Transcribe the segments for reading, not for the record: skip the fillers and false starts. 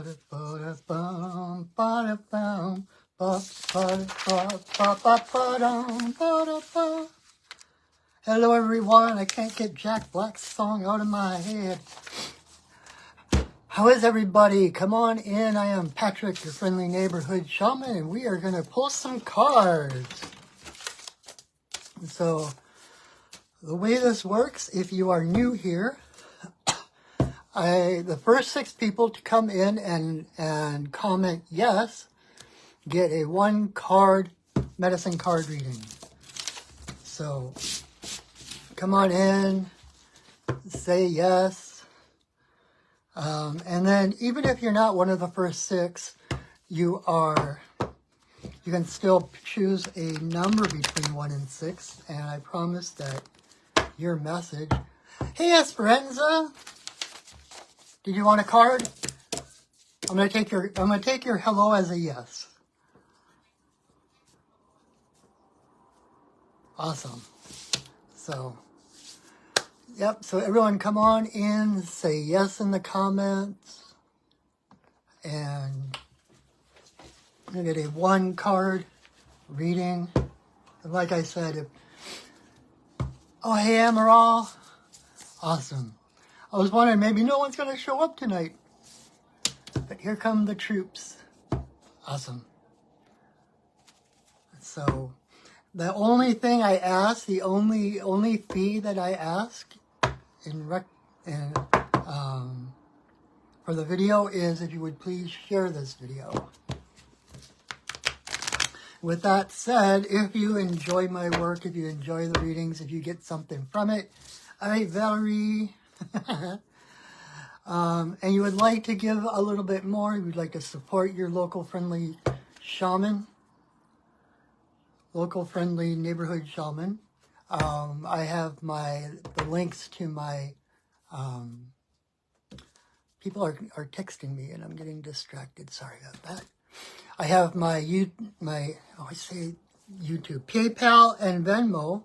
Hello everyone, I can't get Jack Black's song out of my head. How is everybody? Come on in. I am Patrick, your friendly neighborhood shaman, and we are going to pull some cards. So, the way this works, if you are new here, the first 6 people to come in and comment yes get a 1 card medicine card reading. So, come on in, say yes. And then even if you're not one of the first 6, you can still choose a number between 1 and 6. And I promise that your message. Hey Esperanza, did you want a card? I'm gonna take your hello as a yes. Awesome. So. Yep, so everyone come on in, say yes in the comments, and I'm going to get a 1 card reading. And like I said, oh, hey, Amaral. Awesome. I was wondering, maybe no one's going to show up tonight. But here come the troops. Awesome. So, the only thing I ask, the only fee that I ask for the video is if you would please share this video. With that said, if you enjoy my work, if you enjoy the readings, if you get something from it, hi Valerie, and you would like to give a little bit more, you would like to support your local friendly shaman, local friendly neighborhood shaman, I have the links to my, people are texting me and I'm getting distracted. Sorry about that. I have my YouTube, PayPal and Venmo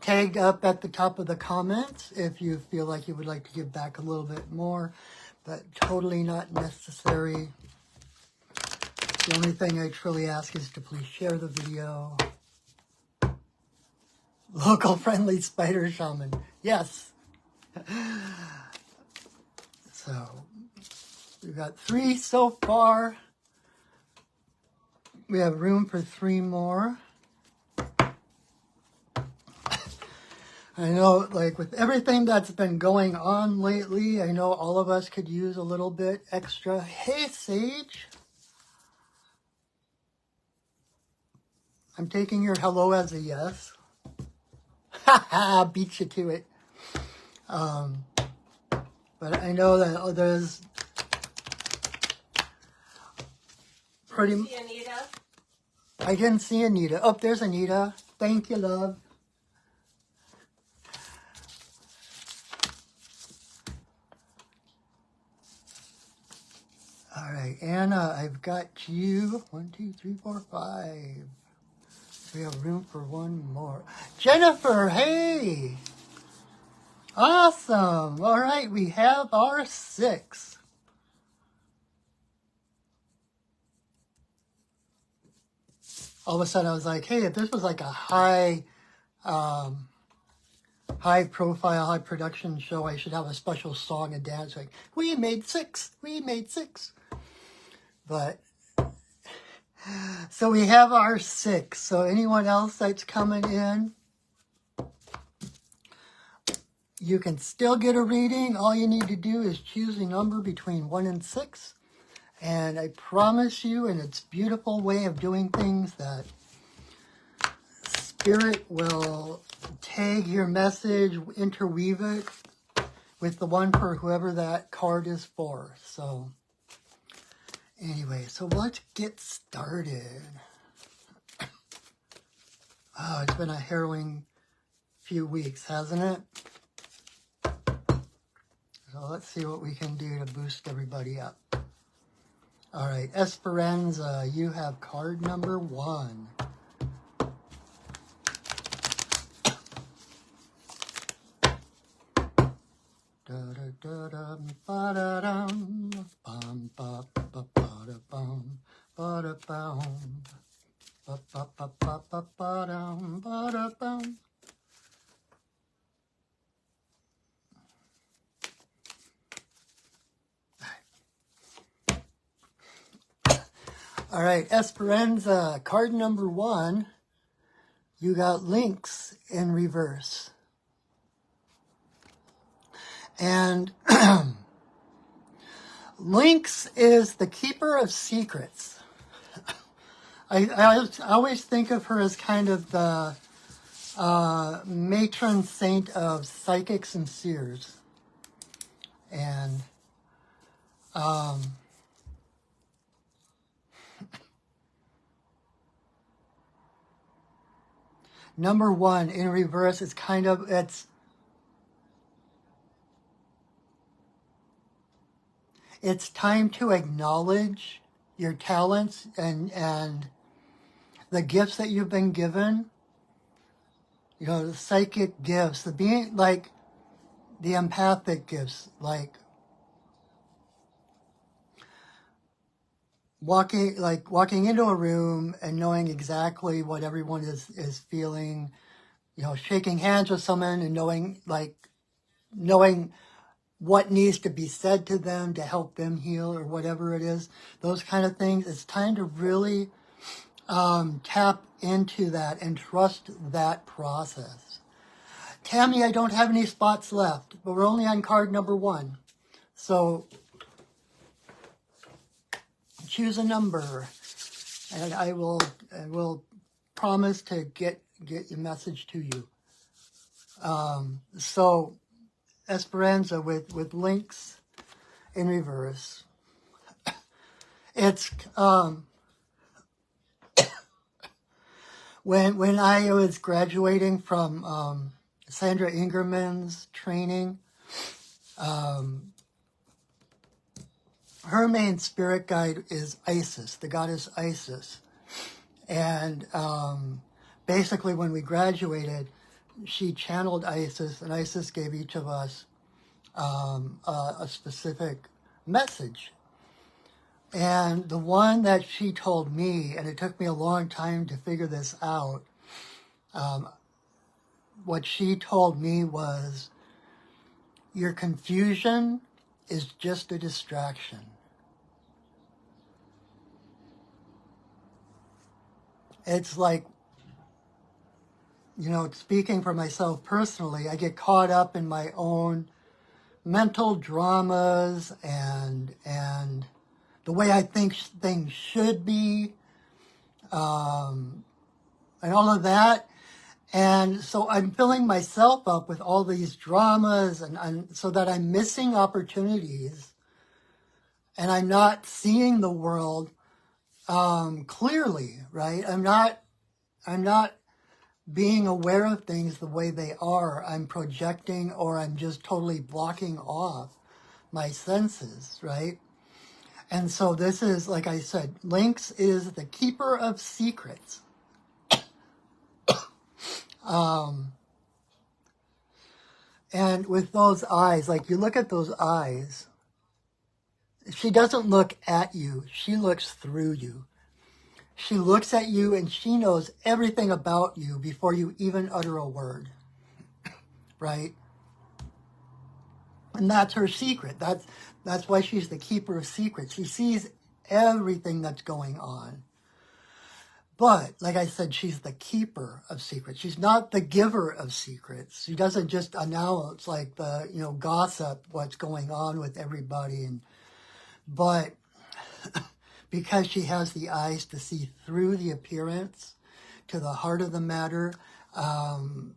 tagged up at the top of the comments if you feel like you would like to give back a little bit more, but totally not necessary. The only thing I truly ask is to please share the video. Local friendly spider shaman. Yes. So, we've got 3 so far. We have room for 3 more. I know, like, with everything that's been going on lately, I know all of us could use a little bit extra. Hey, Sage. I'm taking your hello as a yes. Haha, beat you to it. But I know that there's pretty... Anita? I didn't see Anita. Oh, there's Anita. Thank you, love. All right, Anna, I've got you. 1, 2, 3, 4, 5. We have room for 1 more. Jennifer, hey! Awesome. All right, we have our 6. All of a sudden, I was like, hey, if this was like a high profile, high production show, I should have a special song and dance like, we made 6. We made 6. But, so we have our 6. So anyone else that's coming in, you can still get a reading. All you need to do is choose a number between 1 and 6. And I promise you, in its beautiful way of doing things, that Spirit will tag your message, interweave it with the one for whoever that card is for. So, anyway, so let's get started. Oh, it's been a harrowing few weeks, hasn't it? So let's see what we can do to boost everybody up. All right, Esperanza, you have card number 1. Da da da da ba da dum bum ba All right, Esperanza, card number 1. You got Lynx in reverse. And Lynx is the keeper of secrets. I always think of her as kind of the matron saint of psychics and seers. And number 1 in reverse is kind of, it's time to acknowledge your talents and the gifts that you've been given. You know, the psychic gifts, the being, like the empathic gifts, like walking into a room and knowing exactly what everyone is feeling, you know, shaking hands with someone and knowing what needs to be said to them to help them heal or whatever it is, those kind of things. It's time to really tap into that and trust that process. Tammy, I don't have any spots left, but we're only on card number 1. So choose a number, and I will promise to get your message to you. So Esperanza with Lynx in reverse. It's when I was graduating from Sandra Ingerman's training, her main spirit guide is Isis, the goddess Isis. And basically when we graduated, she channeled Isis, and Isis gave each of us a specific message. And the one that she told me, and it took me a long time to figure this out, what she told me was, your confusion is just a distraction. It's like, you know, speaking for myself personally, I get caught up in my own mental dramas and the way I think things should be, and all of that. And so I'm filling myself up with all these dramas and so that I'm missing opportunities and I'm not seeing the world clearly, right? I'm not being aware of things the way they are. I'm projecting, or I'm just totally blocking off my senses, right? And so this is, like I said, Lynx is the keeper of secrets. And with those eyes, like you look at those eyes, she doesn't look at you, she looks through you. She looks at you and she knows everything about you before you even utter a word, right? And that's her secret. That's why she's the keeper of secrets. She sees everything that's going on. But, like I said, she's the keeper of secrets. She's not the giver of secrets. She doesn't just announce, like, the, you know, gossip, what's going on with everybody. But because she has the eyes to see through the appearance to the heart of the matter, in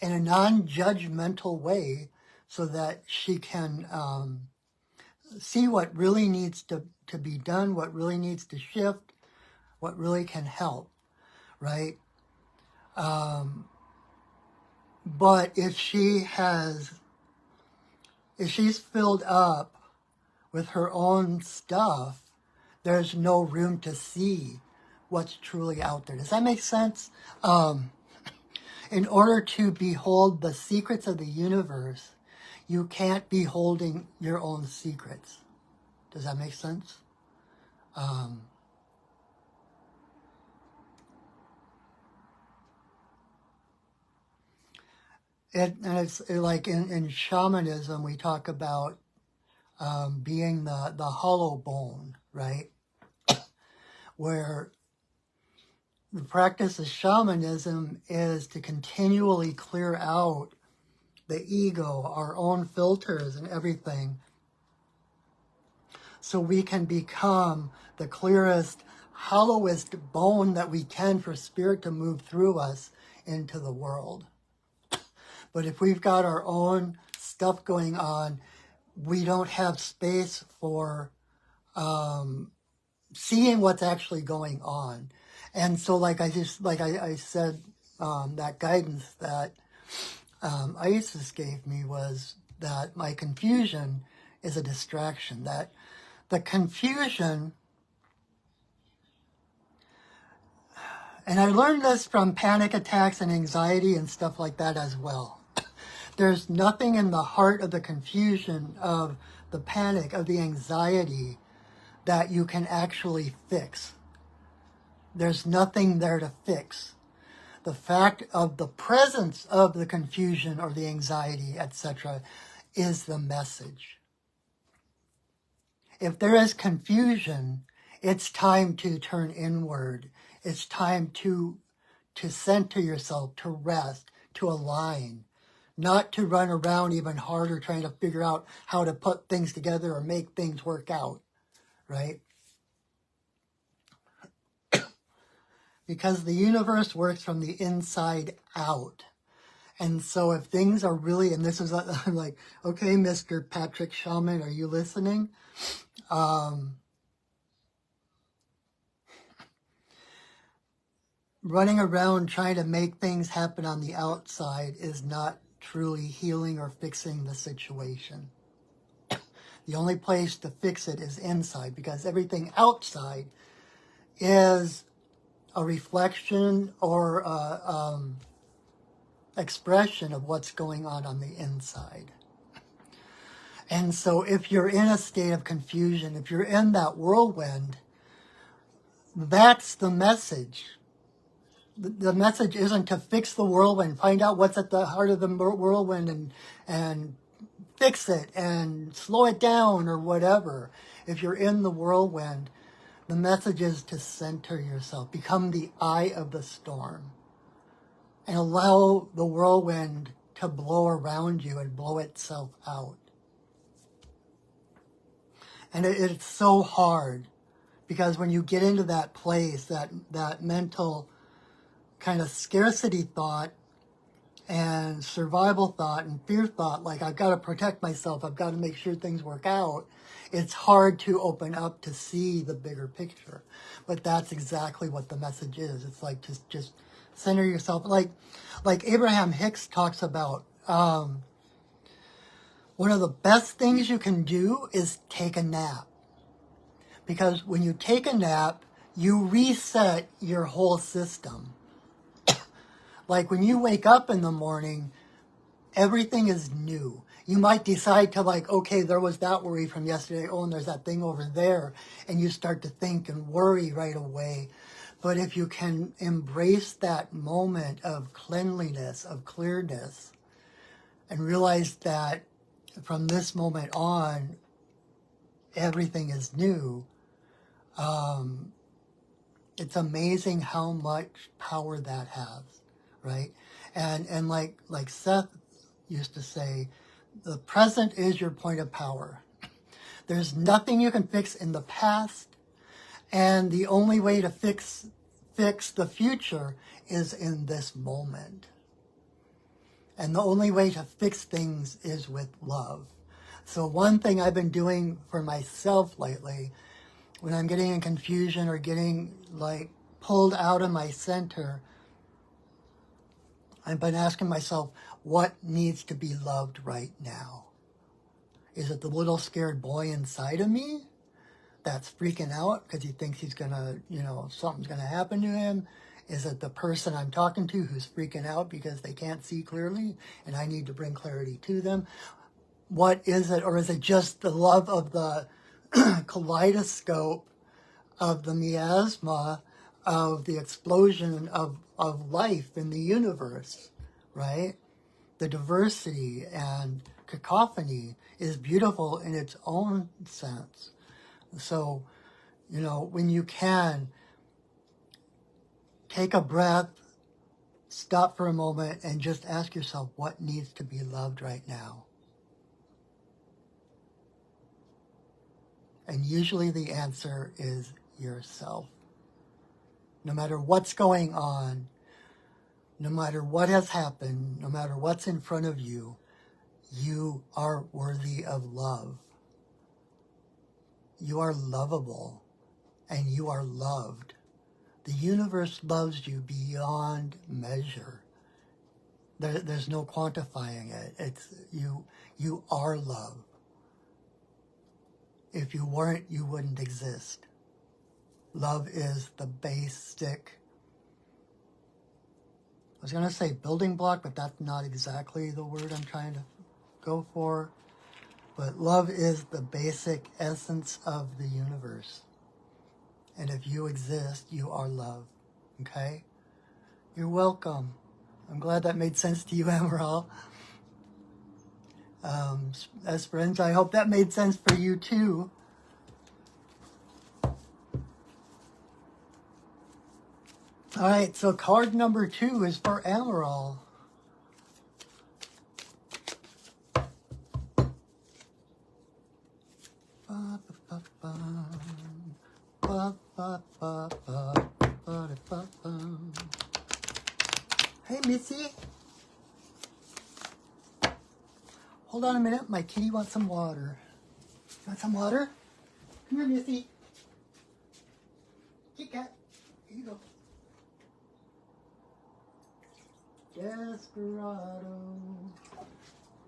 a non-judgmental way, so that she can see what really needs to be done, what really needs to shift, what really can help, right? But if she's filled up with her own stuff, there's no room to see what's truly out there. Does that make sense? In order to behold the secrets of the universe, you can't be holding your own secrets. Does that make sense? And it's like in shamanism, we talk about being the hollow bone, right? Where the practice of shamanism is to continually clear out the ego, our own filters and everything, so we can become the clearest, hollowest bone that we can for spirit to move through us into the world. But if we've got our own stuff going on, we don't have space for seeing what's actually going on. And so like I said, that guidance that Isis gave me was that my confusion is a distraction, that the confusion, and I learned this from panic attacks and anxiety and stuff like that as well. There's nothing in the heart of the confusion, of the panic, of the anxiety that you can actually fix. There's nothing there to fix. The fact of the presence of the confusion or the anxiety, etc., is the message. If there is confusion, it's time to turn inward. It's time to center yourself, to rest, to align, not to run around even harder trying to figure out how to put things together or make things work out, right? Because the universe works from the inside out. And so if things are really, and this is, I'm like, okay, Mr. Patrick Shaman, are you listening? Running around trying to make things happen on the outside is not truly healing or fixing the situation. The only place to fix it is inside, because everything outside is a reflection or expression of what's going on the inside. And so if you're in a state of confusion, if you're in that whirlwind, that's the message. The message isn't to fix the whirlwind, find out what's at the heart of the whirlwind and fix it and slow it down or whatever. If you're in the whirlwind, the message is to center yourself, become the eye of the storm, and allow the whirlwind to blow around you and blow itself out. And it's so hard, because when you get into that place, that mental kind of scarcity thought and survival thought and fear thought, like I've got to protect myself, I've got to make sure things work out, it's hard to open up to see the bigger picture. But that's exactly what the message is. It's like just center yourself. Like Abraham Hicks talks about, one of the best things you can do is take a nap. Because when you take a nap, you reset your whole system. Like when you wake up in the morning, everything is new. You might decide to like, okay, there was that worry from yesterday. Oh, and there's that thing over there. And you start to think and worry right away. But if you can embrace that moment of cleanliness, of clearness, and realize that from this moment on, everything is new, it's amazing how much power that has, right? And like Seth used to say, the present is your point of power. There's nothing you can fix in the past, and the only way to fix the future is in this moment. And the only way to fix things is with love. So one thing I've been doing for myself lately, when I'm getting in confusion or getting like pulled out of my center, I've been asking myself, what needs to be loved right now? Is it the little scared boy inside of me that's freaking out because he thinks he's gonna, something's gonna happen to him? Is it the person I'm talking to who's freaking out because they can't see clearly and I need to bring clarity to them? What is it? Or is it just the love of the kaleidoscope of the miasma of the explosion of life in the universe, right? the diversity and cacophony is beautiful in its own sense. So, you know, when you can, take a breath, stop for a moment, and just ask yourself what needs to be loved right now. And usually the answer is yourself. No matter what's going on, no matter what has happened, no matter what's in front of you, you are worthy of love. You are lovable, and you are loved. The universe loves you beyond measure. There's no quantifying it. It's you are love. If you weren't, you wouldn't exist. Love is the basic, I was going to say building block, but that's not exactly the word I'm trying to go for. But love is the basic essence of the universe. And if you exist, you are love. Okay? You're welcome. I'm glad that made sense to you, Amaral. As friends, I hope that made sense for you too. All right, so card number 2 is for Amaral. Hey, Missy. Hold on a minute. My kitty wants some water. You want some water? Come here, Missy. Kit Kat. Here you go. Desperado,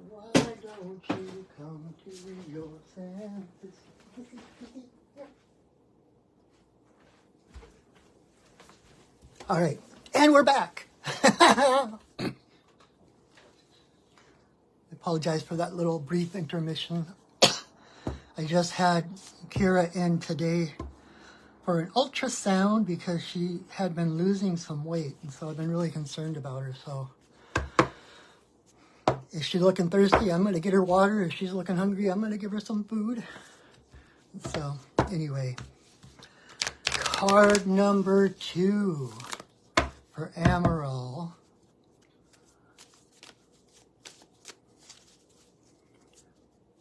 why don't you come to your senses? All right, and we're back. I apologize for that little brief intermission. I just had Kira in today for an ultrasound because she had been losing some weight, and so I've been really concerned about her. So if she's looking thirsty, I'm going to get her water. If she's looking hungry, I'm going to give her some food. So anyway, card number 2 for Amaral.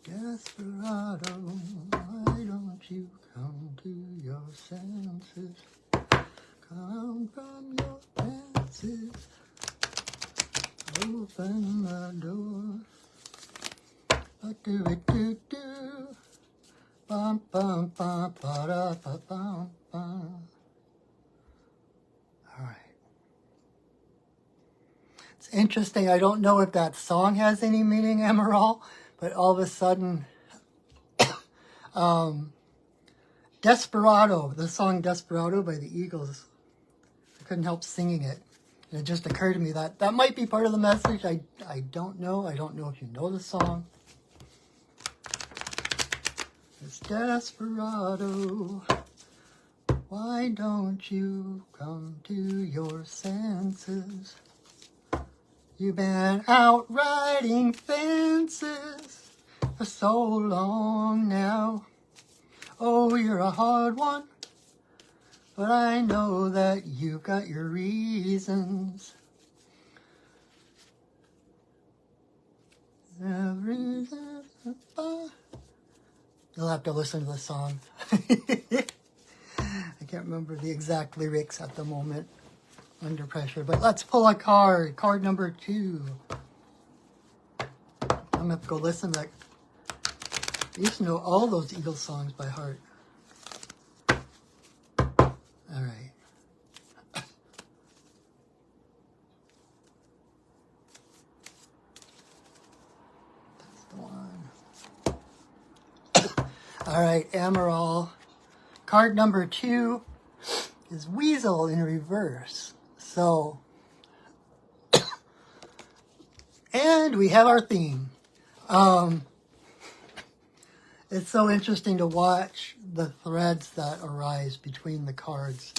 Desperado, why don't you come to your senses? Come from your senses. Open the door. Do-do-do-do. Bum, bum, bum, ba-da-ba-bum, bum. All right. It's interesting. I don't know if that song has any meaning, Amaral, but all of a sudden, Desperado, the song Desperado by the Eagles, I couldn't help singing it. And it just occurred to me that that might be part of the message. I don't know. I don't know if you know the song. It's Desperado, why don't you come to your senses? You've been out riding fences for so long now. Oh, you're a hard one, but I know that you've got your reasons. You'll have to listen to the song. I can't remember the exact lyrics at the moment, under pressure. But let's pull a card. Card number 2. I'm going to have to go listen back. I used to know all those Eagles songs by heart. All right. That's the one. All right, Amaral. Card number 2 is Weasel in reverse. So, and we have our theme. It's so interesting to watch the threads that arise between the cards.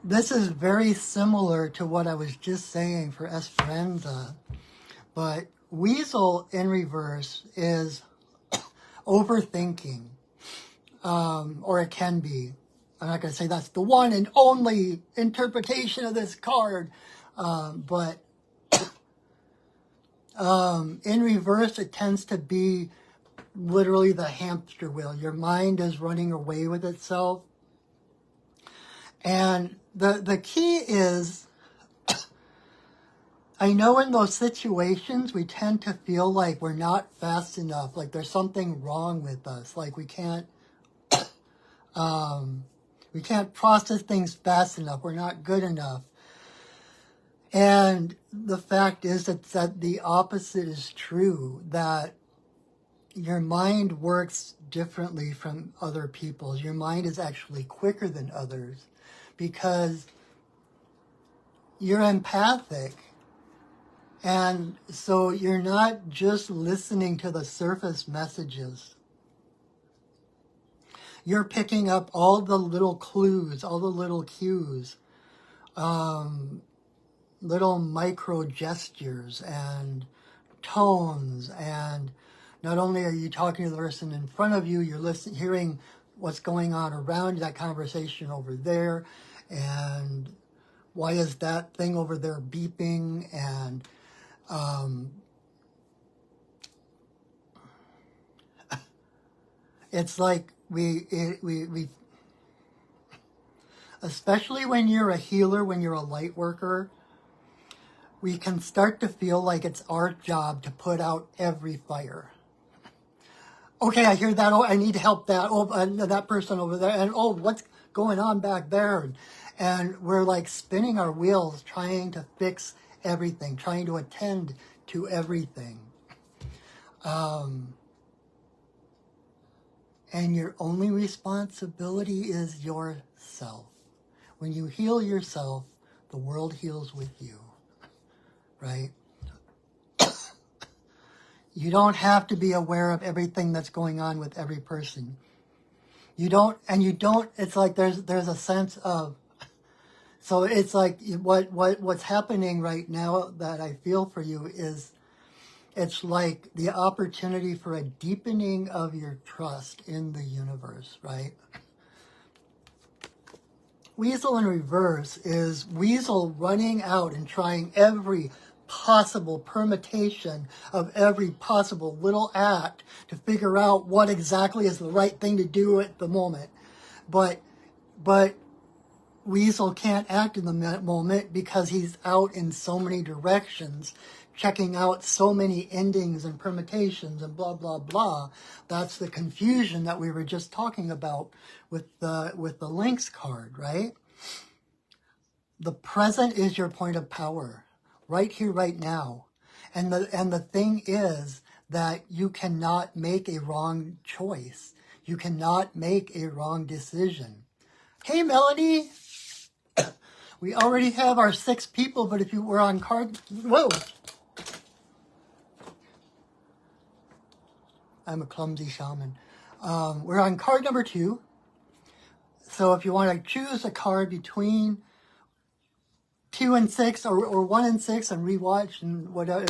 this is very similar to what I was just saying for Esperanza, but Weasel in reverse is overthinking, or it can be. I'm not going to say that's the one and only interpretation of this card, but in reverse, it tends to be literally the hamster wheel. Your mind is running away with itself. And the key is, I know in those situations, we tend to feel like we're not fast enough, like there's something wrong with us, like we can't process things fast enough, we're not good enough. And the fact is that the opposite is true, that your mind works differently from other people's. Your mind is actually quicker than others because you're empathic. And so you're not just listening to the surface messages. You're picking up all the little clues, all the little cues, little micro gestures and tones. And not only are you talking to the person in front of you, you're hearing what's going on around that conversation over there. And why is that thing over there beeping? And it's like we especially when you're a healer, when you're a light worker, we can start to feel like it's our job to put out every fire. Okay, I hear that. Oh, I need to help that. Oh, that person over there. And oh, what's going on back there? And we're like spinning our wheels trying to fix everything, trying to attend to everything. And your only responsibility is yourself. When you heal yourself, the world heals with you, right? You don't have to be aware of everything that's going on with every person. It's like there's a sense of, so it's like what's happening right now that I feel for you is, it's like the opportunity for a deepening of your trust in the universe, right? Weasel in reverse is Weasel running out and trying every possible permutation of every possible little act to figure out what exactly is the right thing to do at the moment. But Weasel can't act in the moment because he's out in so many directions, checking out so many endings and permutations and blah, blah, blah. That's the confusion that we were just talking about with the links card, right? The present is your point of power, right here, right now. And the thing is that you cannot make a wrong choice. You cannot make a wrong decision. Hey, Melanie. We already have our 6 people, but if you were on card... Whoa! I'm a clumsy shaman. We're on card number 2. So if you want to choose a card between 2 and 6 or 1 and 6 and rewatch and whatever.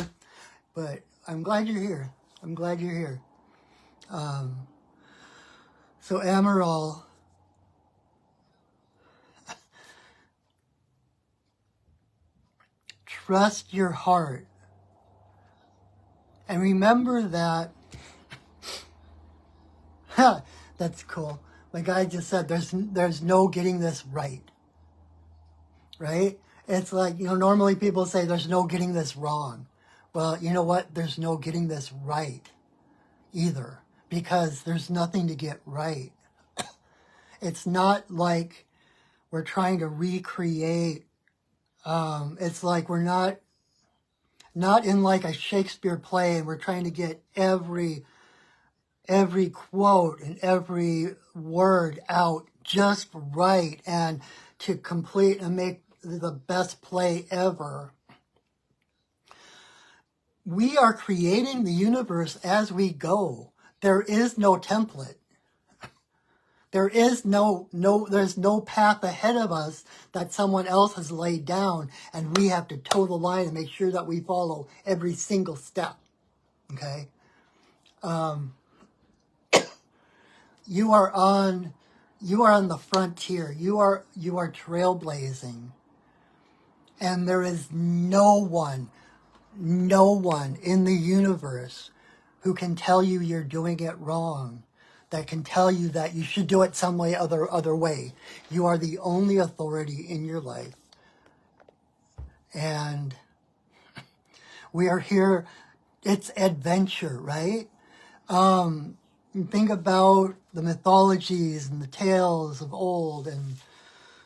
But I'm glad you're here. I'm glad you're here. So Amaral... Trust your heart. And remember that... That's cool. My guy just said there's no getting this right. Right? It's like, normally people say there's no getting this wrong. Well, you know what? There's no getting this right either. Because there's nothing to get right. It's not like we're trying to recreate. It's like we're not in like a Shakespeare play and we're trying to get every quote and every word out just right and to complete and make the best play ever. We are creating the universe as we go. There is no template. There is there's no path ahead of us that someone else has laid down, and we have to toe the line and make sure that we follow every single step. Okay? You are on the frontier. You are trailblazing. And there is no one in the universe who can tell you you're doing it wrong, that can tell you that you should do it some way other way. You are the only authority in your life. And we are here, it's adventure, right? Think about the mythologies and the tales of old, and,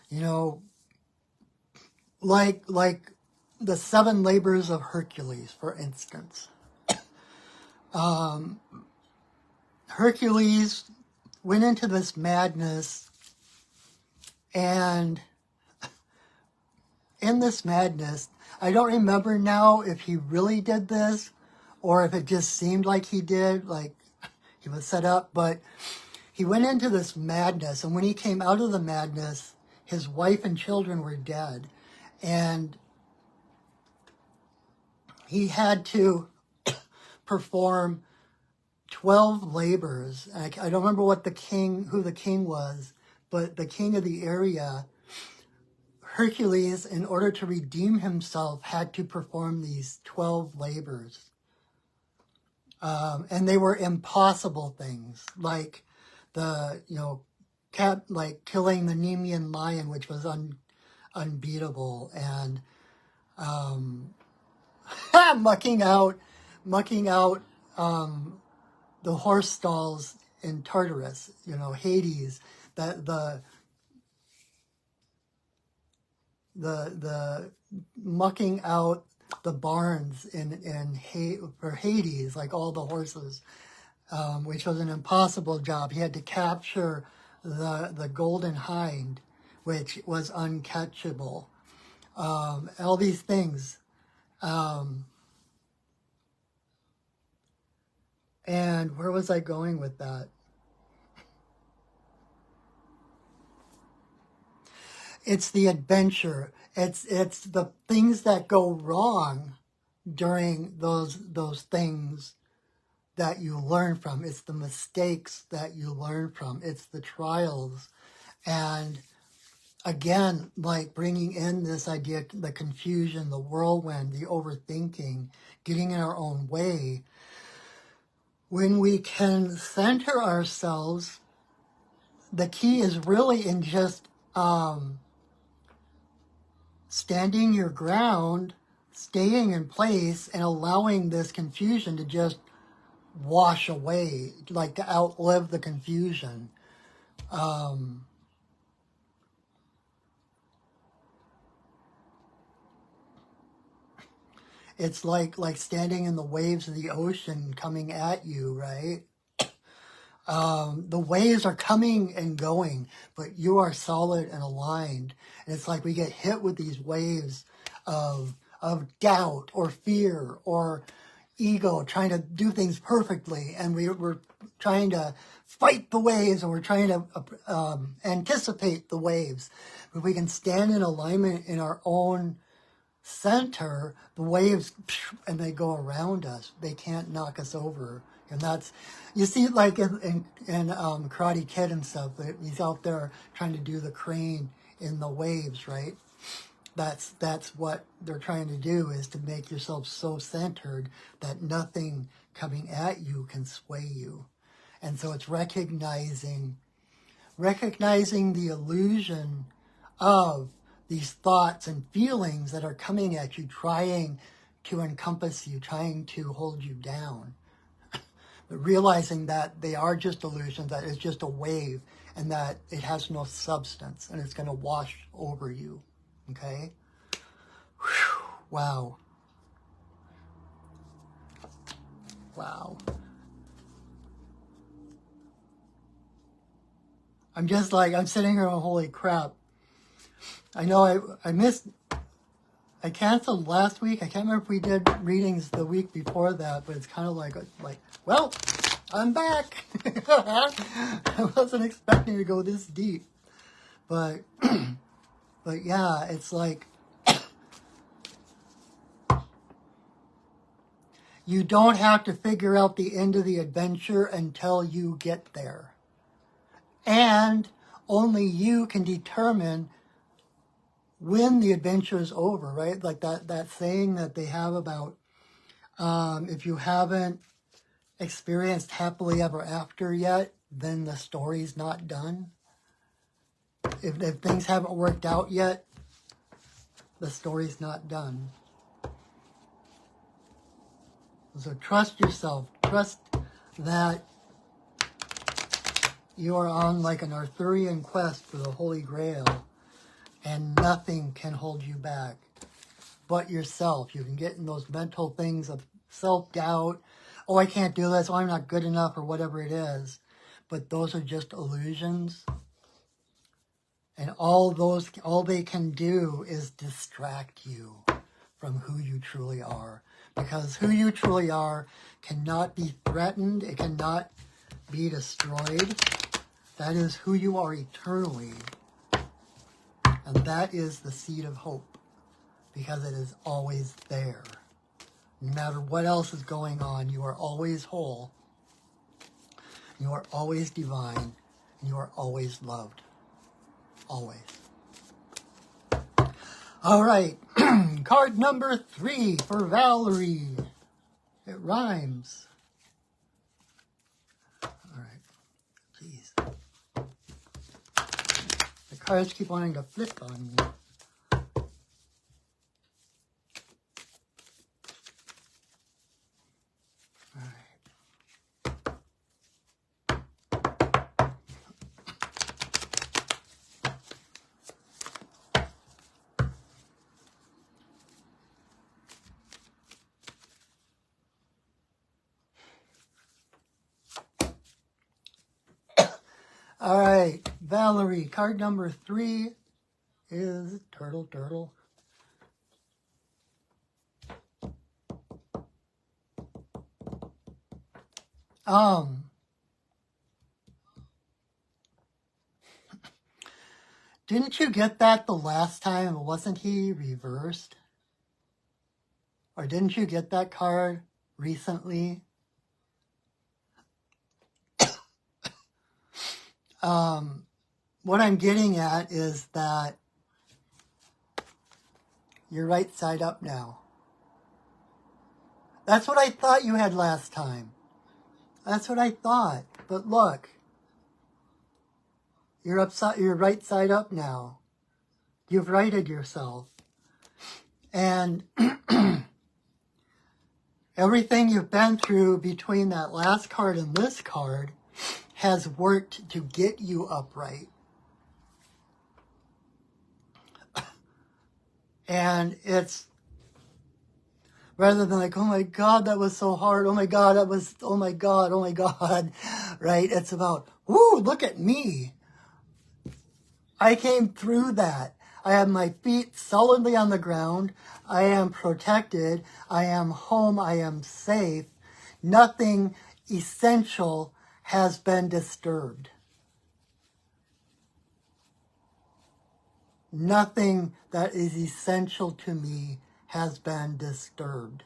you know, like the 7 labors of Hercules, for instance. Hercules went into this madness, and in this madness, I don't remember now if he really did this or if it just seemed like he did, like he was set up, but he went into this madness, and when he came out of the madness, his wife and children were dead, and he had to perform 12 labors. I don't remember who the king was, but the king of the area, Hercules, in order to redeem himself, had to perform these 12 labors. And they were impossible things, like killing the Nemean lion, which was unbeatable, and mucking out the horse stalls in Tartarus, Hades, the mucking out the barns for Hades, like all the horses, which was an impossible job. He had to capture the golden hind, which was uncatchable. All these things. And where was I going with that? It's the adventure. It's the things that go wrong during those things that you learn from. It's the mistakes that you learn from. It's the trials. And again, like bringing in this idea, the confusion, the whirlwind, the overthinking, getting in our own way. When we can center ourselves, the key is really in just standing your ground, staying in place, and allowing this confusion to just wash away, like to outlive the confusion. It's like standing in the waves of the ocean coming at you, right? The waves are coming and going, but you are solid and aligned. And it's like we get hit with these waves of doubt or fear or ego, trying to do things perfectly, and we're trying to fight the waves, and we're trying to anticipate the waves. But we can stand in alignment in our own center, the waves, and they go around us. They can't knock us over. And that's, you see, like in Karate Kid and stuff, he's out there trying to do the crane in the waves, right? That's what they're trying to do, is to make yourself so centered that nothing coming at you can sway you. And so it's recognizing the illusion of these thoughts and feelings that are coming at you, trying to encompass you, trying to hold you down. But realizing that they are just illusions, that it's just a wave, and that it has no substance, and it's going to wash over you. Okay? Whew. Wow. Wow. I'm just like, I'm sitting here, holy crap. I know I canceled last week. I can't remember if we did readings the week before that, but it's kind of like, well, I'm back. I wasn't expecting to go this deep, but but yeah, it's like you don't have to figure out the end of the adventure until you get there, and only you can determine when the adventure is over, right? Like that saying that they have about if you haven't experienced happily ever after yet, then the story's not done. If things haven't worked out yet, the story's not done. So trust yourself. Trust that you are on like an Arthurian quest for the Holy Grail, and nothing can hold you back but yourself. You can get in those mental things of self-doubt. Oh, I can't do this. Oh, I'm not good enough, or whatever it is. But those are just illusions. And all they can do is distract you from who you truly are. Because who you truly are cannot be threatened. It cannot be destroyed. That is who you are eternally. And that is the seed of hope. Because it is always there. No matter what else is going on, you are always whole. You are always divine. And you are always loved. Always. All right. Card number 3 for Valerie. It rhymes. All right. Jeez. The cards keep wanting to flip on me. All right, Valerie, card number 3 is Turtle. Didn't you get that the last time? Wasn't he reversed? Or didn't you get that card recently? What I'm getting at is that you're right side up now. That's what I thought you had last time. That's what I thought. But look, you're right side up now. You've righted yourself. And everything you've been through between that last card and this card has worked to get you upright. And it's rather than like, oh my God, that was so hard. Oh my God, oh my God, right? It's about, woo, look at me. I came through that. I have my feet solidly on the ground. I am protected. I am home. I am safe. Nothing essential has been disturbed. Nothing that is essential to me has been disturbed.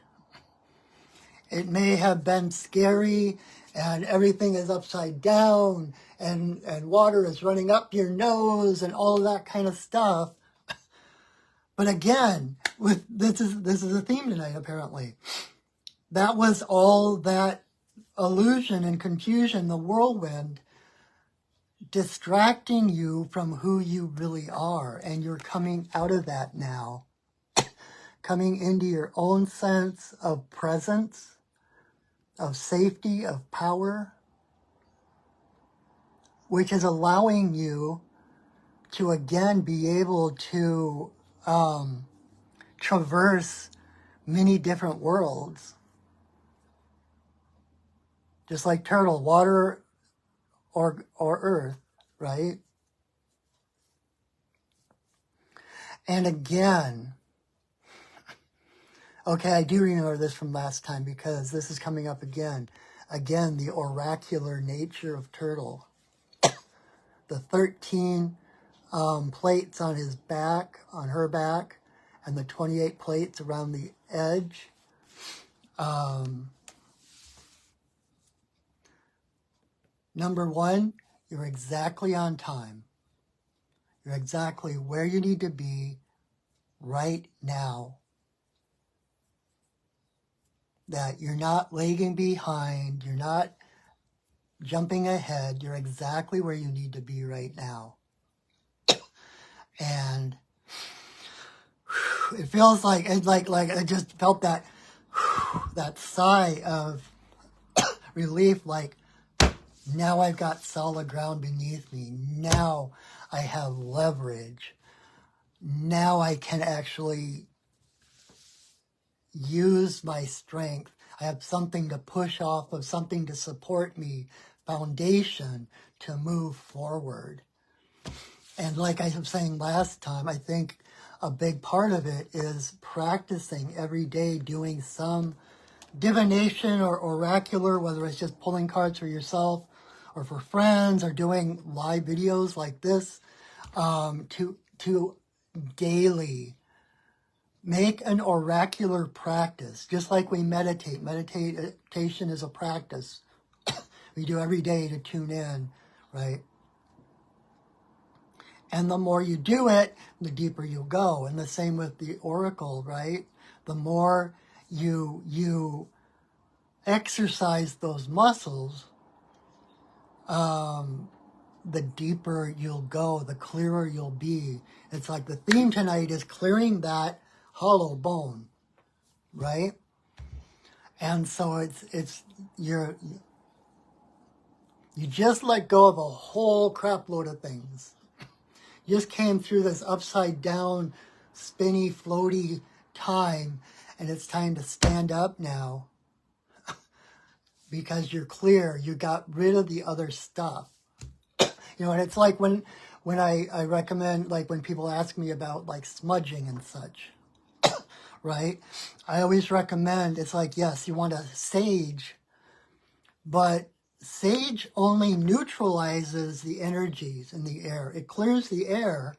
It may have been scary and everything is upside down and water is running up your nose and all of that kind of stuff. But again, this is a theme tonight apparently. That was all that illusion and confusion, the whirlwind, distracting you from who you really are. And you're coming out of that now. Coming into your own sense of presence, of safety, of power, which is allowing you to again be able to traverse many different worlds. Just like turtle, water or earth, right? And again, okay, I do remember this from last time because this is coming up again. again, the oracular nature of Turtle. The 13 plates on his back, on her back, and the 28 plates around the edge. Number one, you're exactly on time. You're exactly where you need to be right now. That you're not lagging behind, you're not jumping ahead, you're exactly where you need to be right now. And it feels like I just felt that that sigh of relief, like now I've got solid ground beneath me. Now I have leverage. Now I can actually use my strength. I have something to push off of, something to support me, foundation to move forward. And like I was saying last time, I think a big part of it is practicing every day, doing some divination or oracular, whether it's just pulling cards for yourself or for friends, or doing live videos like this, to daily make an oracular practice, just like we meditate. Meditation is a practice we do every day to tune in, right? And the more you do it, the deeper you'll go. And the same with the oracle, right? The more you exercise those muscles, the deeper you'll go, the clearer you'll be. It's like the theme tonight is clearing that hollow bone, right? And so you just let go of a whole crap load of things. You just came through this upside down, spinny, floaty time, and it's time to stand up now because you're clear. You got rid of the other stuff. You know, and it's like when I recommend, like when people ask me about like smudging and such, right? I always recommend, it's like, yes, you want a sage, but sage only neutralizes the energies in the air. It clears the air,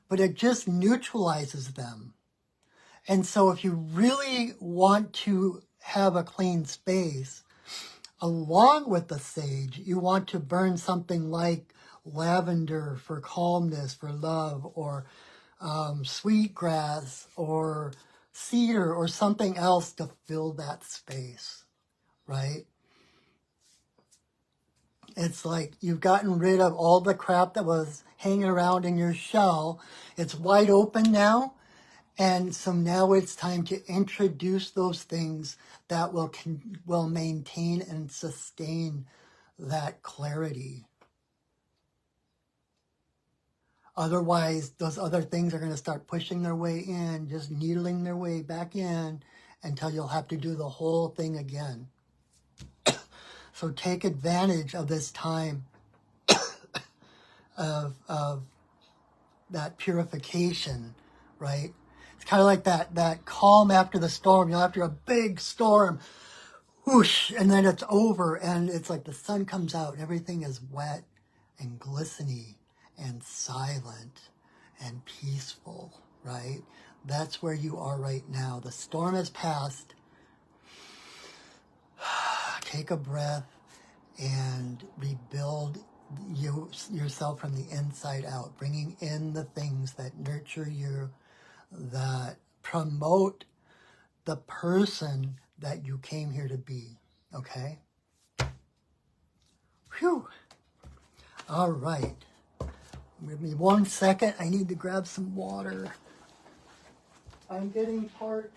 but it just neutralizes them. And so if you really want to have a clean space, along with the sage, you want to burn something like lavender for calmness, for love, or sweetgrass, or cedar, or something else to fill that space, right? It's like you've gotten rid of all the crap that was hanging around in your shell. It's wide open now. And so now it's time to introduce those things that will maintain and sustain that clarity. Otherwise, those other things are going to start pushing their way in, just needling their way back in until you'll have to do the whole thing again. So take advantage of this time of that purification, right? It's kind of like that calm after the storm. You know, after a big storm, whoosh, and then it's over, and it's like the sun comes out, and everything is wet and glistening and silent and peaceful, right? That's where you are right now. The storm has passed. Take a breath and rebuild yourself from the inside out, bringing in the things that nurture you, that promote the person that you came here to be, okay? Whew. All right. Give me 1 second. I need to grab some water. I'm getting parched.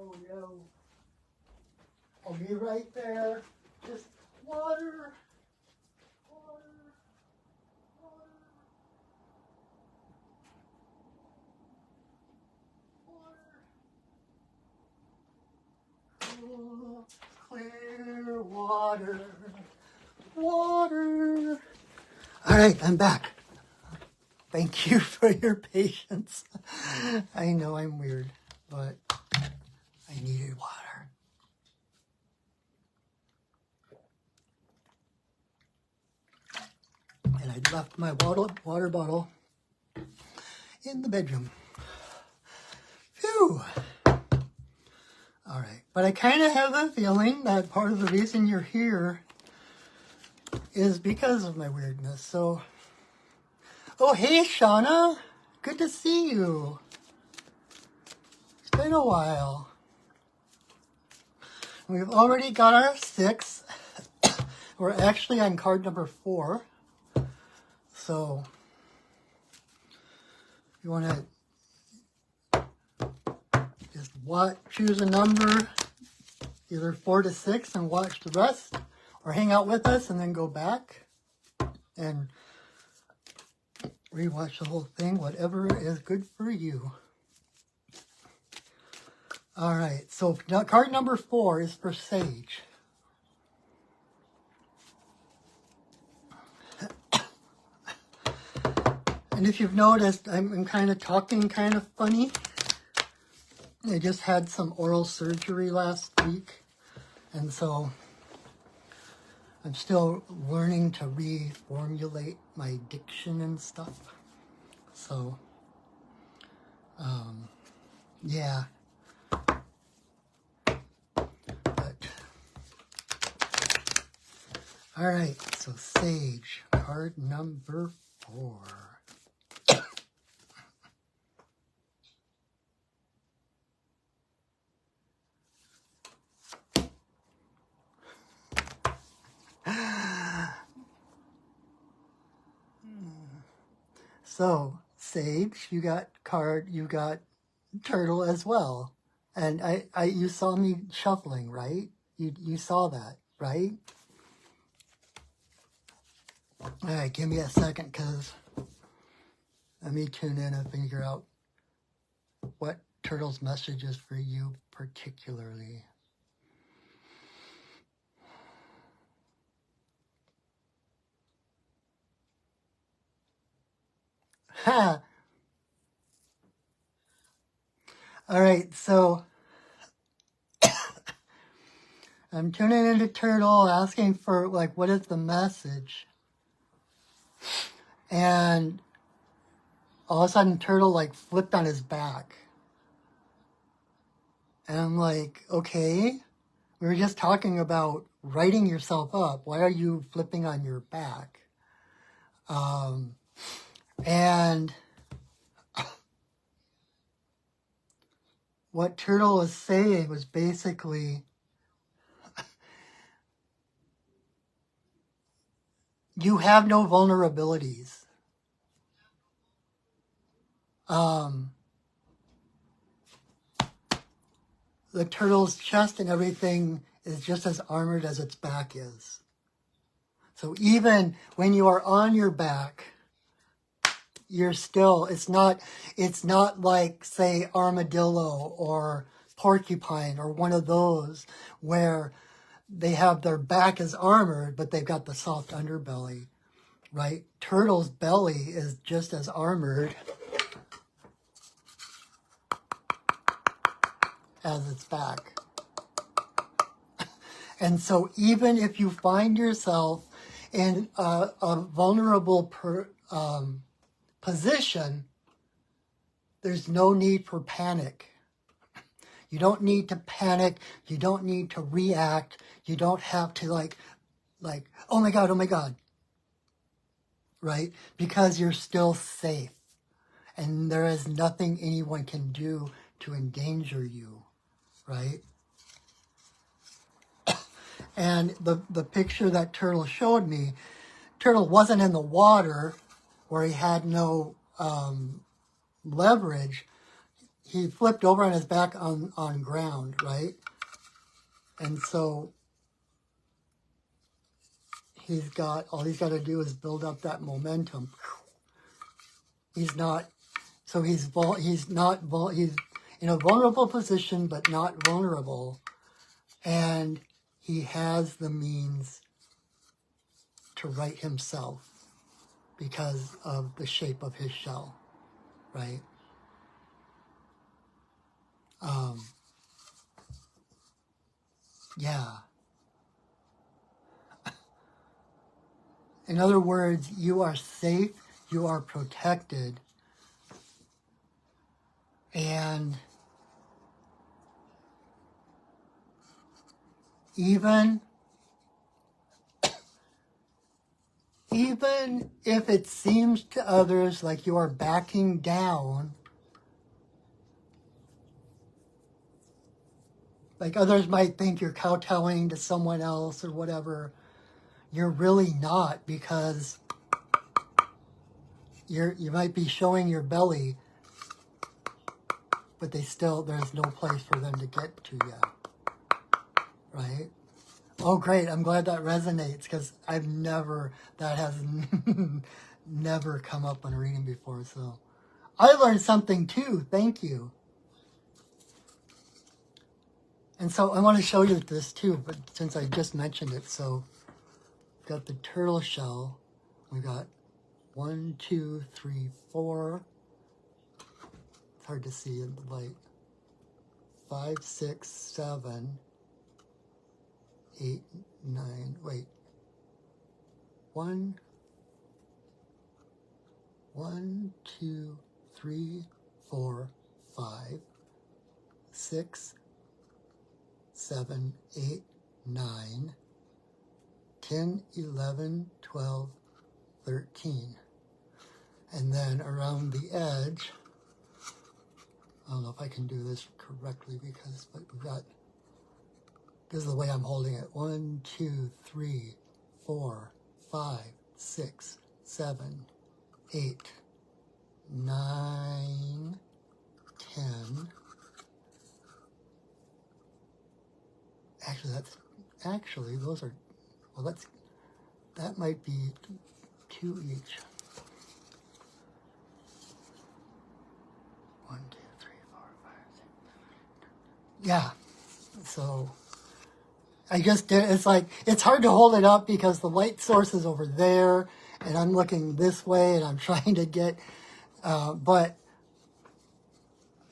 Oh, no. I'll be right there. Just water. Cool, clear water. Water. All right, I'm back. Thank you for your patience. I know I'm weird, but I needed water. left my water bottle in the bedroom. Phew. All right. But I kind of have a feeling that part of the reason you're here is because of my weirdness. So, oh, hey, Shauna. Good to see you. It's been a while. We've already got our 6. We're actually on card number 4. So, you want to just choose a number, either 4 to 6, and watch the rest, or hang out with us and then go back and rewatch the whole thing, whatever is good for you. All right, so now card number 4 is for Sage. And if you've noticed, I'm kind of talking kind of funny. I just had some oral surgery last week, and so I'm still learning to reformulate my diction and stuff. So, yeah. But, all right, so Sage, card number 4. So, Sage, you got turtle as well. And you saw me shuffling, right? You saw that, right? All right, give me a second, because let me tune in and figure out what turtle's message is for you particularly. Ha! All right, so I'm tuning into Turtle, asking for, like, what is the message? And all of a sudden, Turtle, like, flipped on his back. And I'm like, okay, we were just talking about writing yourself up. Why are you flipping on your back? And what Turtle was saying was basically, you have no vulnerabilities. The turtle's chest and everything is just as armored as its back is. So even when you are on your back, you're still, it's not like, say, armadillo or porcupine or one of those where they have their back is armored, but they've got the soft underbelly, right? Turtle's belly is just as armored as its back. And so even if you find yourself in a vulnerable position, there's no need for panic. You don't need to panic. You don't need to react. You don't have to like, oh my God, right? Because you're still safe. And there is nothing anyone can do to endanger you, right? And the picture that Turtle showed me, Turtle wasn't in the water where he had no leverage. He flipped over on his back on ground, right? And so all he's got to do is build up that momentum. He's in a vulnerable position, but not vulnerable. And he has the means to right himself because of the shape of his shell, right? Yeah. In other words, you are safe, you are protected, and even if it seems to others like you are backing down, like others might think you're kowtowing to someone else or whatever, you're really not, because you might be showing your belly, but there's no place for them to get to yet, right? Oh, great. I'm glad that resonates, because that has never come up on a reading before. So I learned something too. Thank you. And so I want to show you this too, but since I just mentioned it, so we've got the turtle shell. We got 1, 2, 3, 4. It's hard to see in the light. 5, 6, 7, 8, 9. Wait. 1, 2, 3, 4, 5, 6, 7, 8, 9, 10, 11, 12, 13. And then around the edge, I don't know if I can do this correctly but we've got, this is the way I'm holding it. 1, 2, 3, 4, 5, 6, 7, 8, 9, 10. Actually, those are, well, that might be 2 each. 1, 2, 3, 4, 5, 6. Yeah. So I just did, it's like, it's hard to hold it up because the light source is over there and I'm looking this way and I'm trying to get, but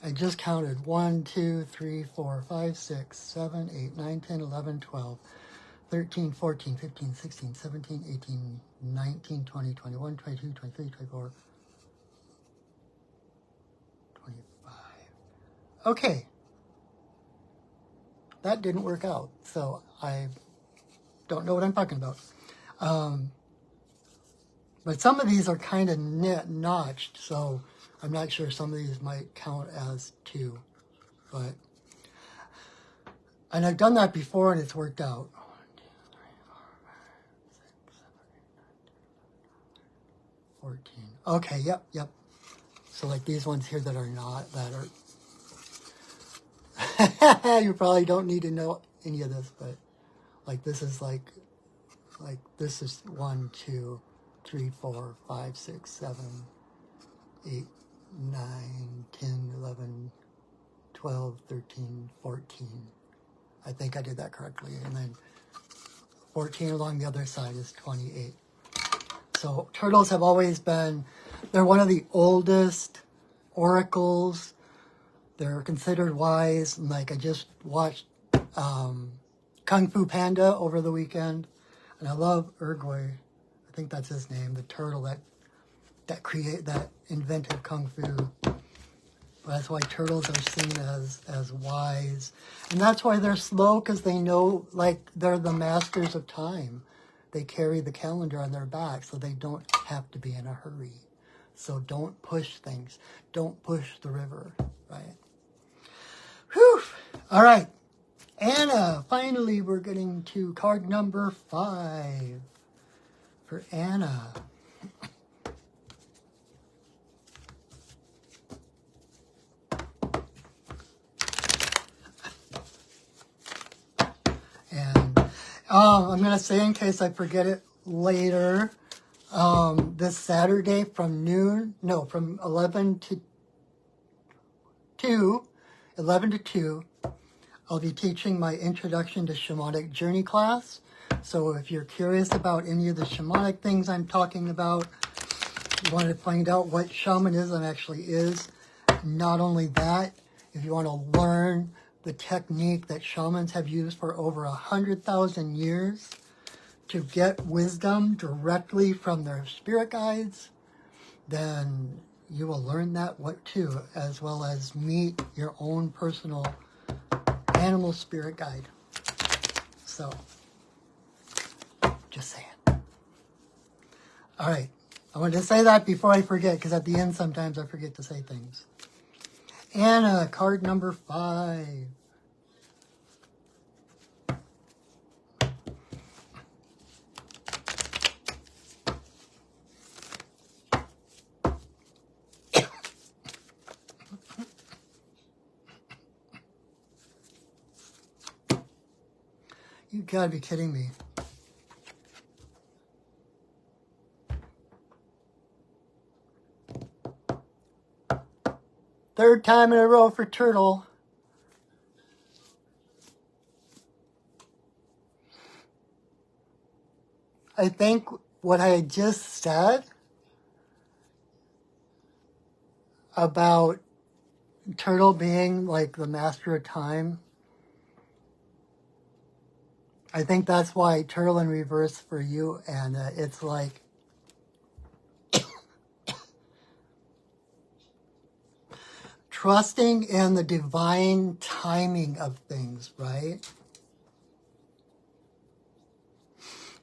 I just counted 1, 2, 3, 4, 5, 6, 7, 8, 9, 10, 11, 12, 13, 14, 15, 16, 17, 18, 19, 20, 21, 22, 23, 24, 25. Okay. That didn't work out, so I don't know what I'm talking about. But some of these are kind of notched, so I'm not sure some of these might count as 2. And I've done that before and it's worked out. 1, 2, 3, 4, 5, 6, 7, 8, 9, 10, 11, 12, 13, 14. Okay, yep. So like these ones here that are not, that are... You probably don't need to know any of this, but like this is like this is 1, 2, 3, 4, 5, 6, 7, 8, 9, 10, 11, 12, 13, 14. I think I did that correctly. And then 14 along the other side is 28. So turtles have always been, they're one of the oldest oracles. They're considered wise. And like I just watched Kung Fu Panda over the weekend. And I love Urgoi. I think that's his name, the turtle that invented Kung Fu. That's why turtles are seen as wise. And that's why they're slow, because they know, like, they're the masters of time. They carry the calendar on their back, so they don't have to be in a hurry. So don't push things. Don't push the river, right? Whew! All right. Anna, finally we're getting to card number 5 for Anna. And I'm going to say, in case I forget it later, this Saturday from 11 to 2, I'll be teaching my Introduction to Shamanic Journey class. So if you're curious about any of the shamanic things I'm talking about, you want to find out what shamanism actually is, not only that, if you want to learn the technique that shamans have used for over 100,000 years to get wisdom directly from their spirit guides, then you will learn that too, as well as meet your own personal animal spirit guide. So, just saying. All right. I wanted to say that before I forget, because at the end sometimes I forget to say things. Anna, card number 5. You gotta be kidding me. Third time in a row for Turtle. I think what I just said about Turtle being like the master of time, I think that's why Turtle in reverse for you, and it's like trusting in the divine timing of things, right?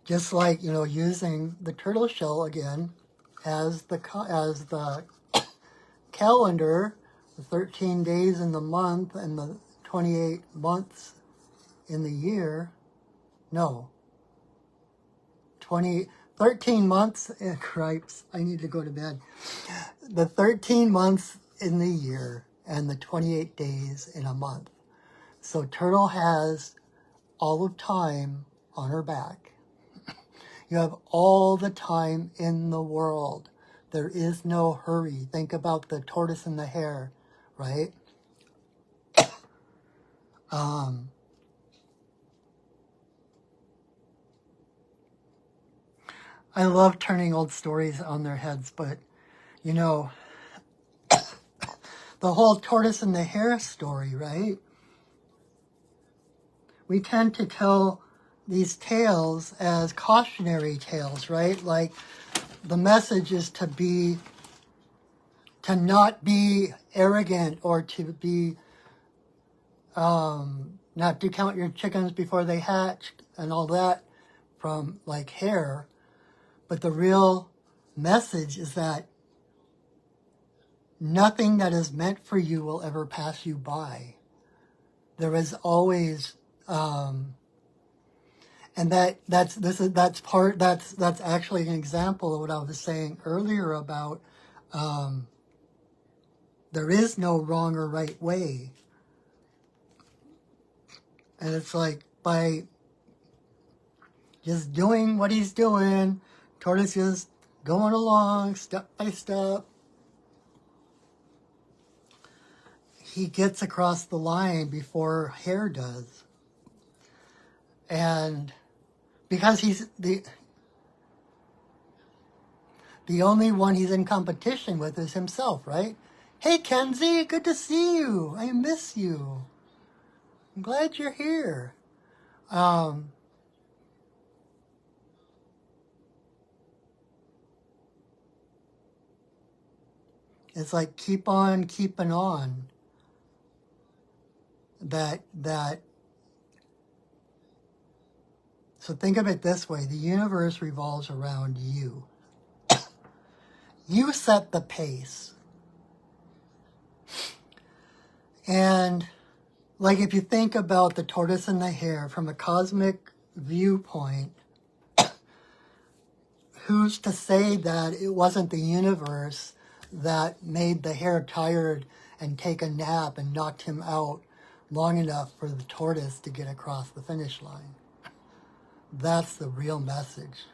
Just like, using the turtle shell again as the calendar, the 13 days in the month and the 28 months in the year. No. 13 months, cripes, I need to go to bed. The 13 months in the year and the 28 days in a month. So Turtle has all of time on her back. You have all the time in the world. There is no hurry. Think about the tortoise and the hare, right? I love turning old stories on their heads, but, the whole tortoise and the hare story, right? We tend to tell these tales as cautionary tales, right? Like the message is to not be arrogant or to be, not to count your chickens before they hatch and all that from like hare. But the real message is that nothing that is meant for you will ever pass you by. There is always, and that's actually an example of what I was saying earlier about there is no wrong or right way. And it's like by just doing what he's doing, Tortoise is going along step by step. He gets across the line before Hare does. And because he's the only one he's in competition with is himself, right? Hey, Kenzie, good to see you. I miss you. I'm glad you're here. It's like keep on keeping on. So think of it this way. The universe revolves around you. You set the pace. And like if you think about the tortoise and the hare from a cosmic viewpoint, who's to say that it wasn't the universe that made the hare tired and take a nap and knocked him out long enough for the tortoise to get across the finish line? That's the real message.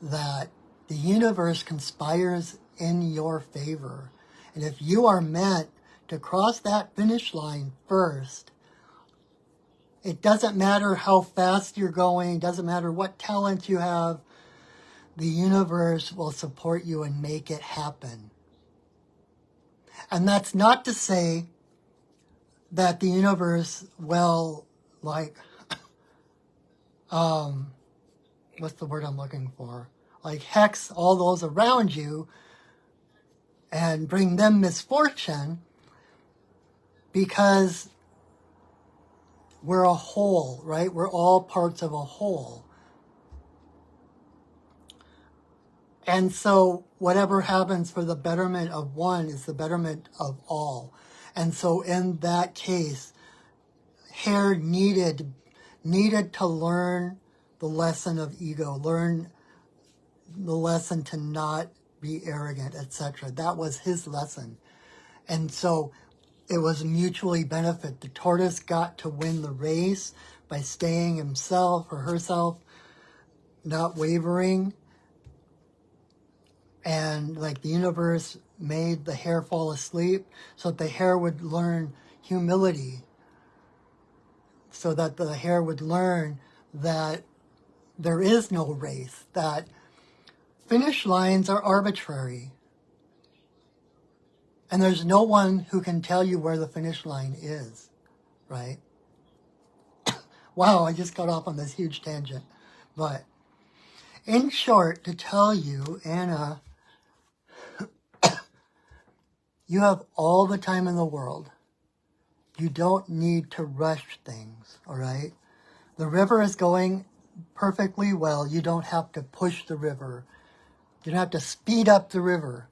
That the universe conspires in your favor. And if you are meant to cross that finish line first, it doesn't matter how fast you're going, doesn't matter what talent you have, the universe will support you and make it happen. And that's not to say that the universe will, what's the word I'm looking for? Like hex all those around you and bring them misfortune, because we're a whole, right? We're all parts of a whole. And so whatever happens for the betterment of one is the betterment of all. And so in that case, Hare needed to learn the lesson of ego, learn the lesson to not be arrogant, etc. That was his lesson. And so it was mutually benefit. The tortoise got to win the race by staying himself or herself, not wavering. And like the universe made the hare fall asleep so that the hare would learn humility, so that the hare would learn that there is no race, that finish lines are arbitrary. And there's no one who can tell you where the finish line is, right? Wow, I just got off on this huge tangent. But in short, to tell you, Anna, you have all the time in the world. You don't need to rush things, all right? The river is going perfectly well. You don't have to push the river. You don't have to speed up the river.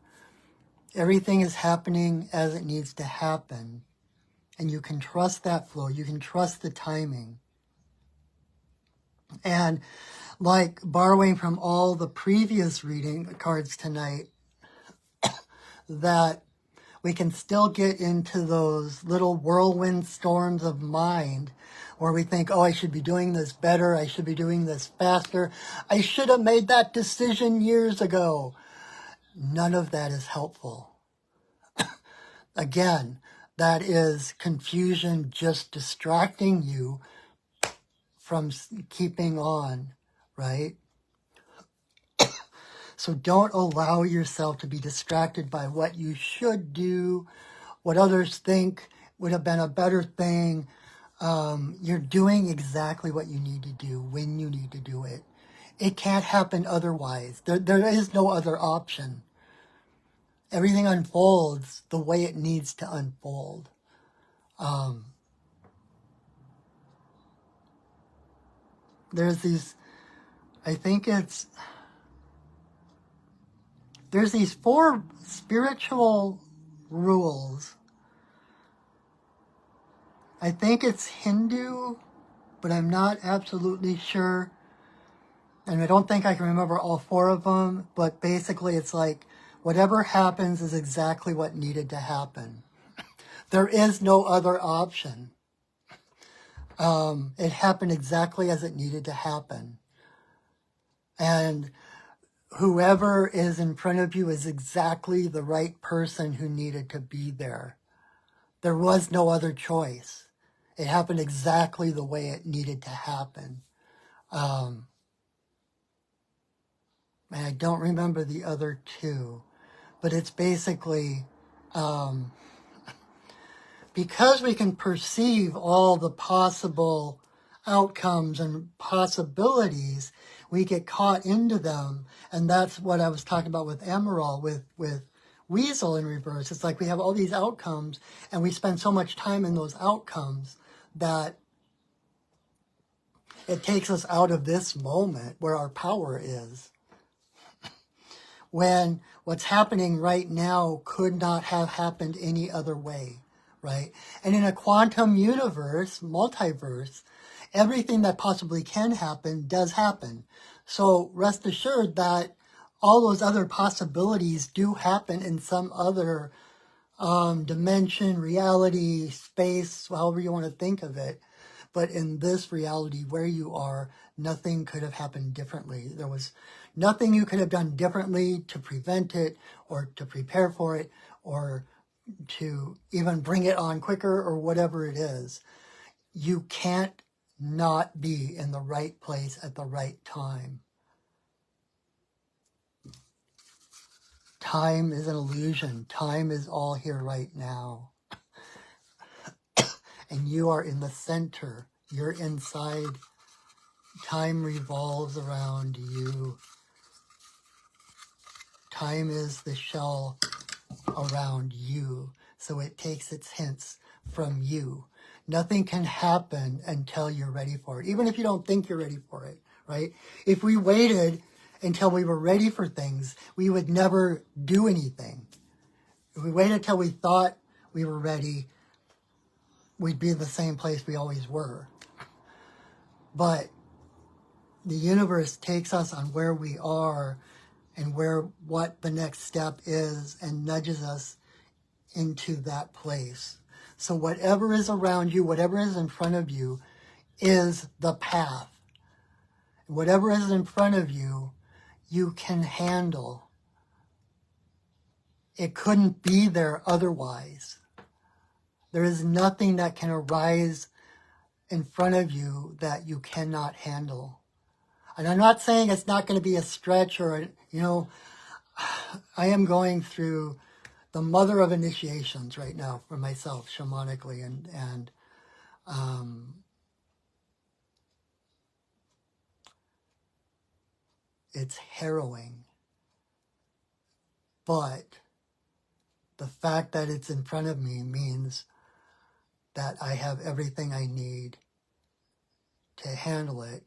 Everything is happening as it needs to happen. And you can trust that flow. You can trust the timing. And like borrowing from all the previous reading cards tonight, that we can still get into those little whirlwind storms of mind where we think, oh, I should be doing this better. I should be doing this faster. I should have made that decision years ago. None of that is helpful. Again, that is confusion just distracting you from keeping on, right? So don't allow yourself to be distracted by what you should do, what others think would have been a better thing. You're doing exactly what you need to do when you need to do it. It can't happen otherwise. There is no other option. Everything unfolds the way it needs to unfold. There's these, I think there's these 4 spiritual rules. I think it's Hindu, but I'm not absolutely sure. And I don't think I can remember all 4 of them, but basically it's like, whatever happens is exactly what needed to happen. There is no other option. It happened exactly as it needed to happen. And whoever is in front of you is exactly the right person who needed to be there. There was no other choice. It happened exactly the way it needed to happen. And I don't remember the other 2, but it's basically, because we can perceive all the possible outcomes and possibilities, we get caught into them. And that's what I was talking about with Emerald, with Weasel in reverse. It's like we have all these outcomes and we spend so much time in those outcomes that it takes us out of this moment where our power is. When what's happening right now could not have happened any other way, right? And in a quantum universe, multiverse, everything that possibly can happen does happen. So rest assured that all those other possibilities do happen in some other dimension, reality, space, however you want to think of it. But in this reality where you are, nothing could have happened differently. There was nothing you could have done differently to prevent it or to prepare for it or to even bring it on quicker or whatever it is. You can't not be in the right place at the right time. Time is an illusion. Time is all here right now. And you are in the center. You're inside Time revolves around you. Time is the shell around you, so it takes its hints from you. Nothing can happen until you're ready for it, even if you don't think you're ready for it, right? If we waited until we were ready for things, we would never do anything. If we waited until we thought we were ready, we'd be in the same place we always were. But the universe takes us on where we are and what the next step is and nudges us into that place. So whatever is around you, whatever is in front of you is the path. Whatever is in front of you, you can handle. It couldn't be there otherwise. There is nothing that can arise in front of you that you cannot handle. And I'm not saying it's not going to be a stretch or, I am going through the mother of initiations right now for myself, shamanically, and it's harrowing. But the fact that it's in front of me means that I have everything I need to handle it.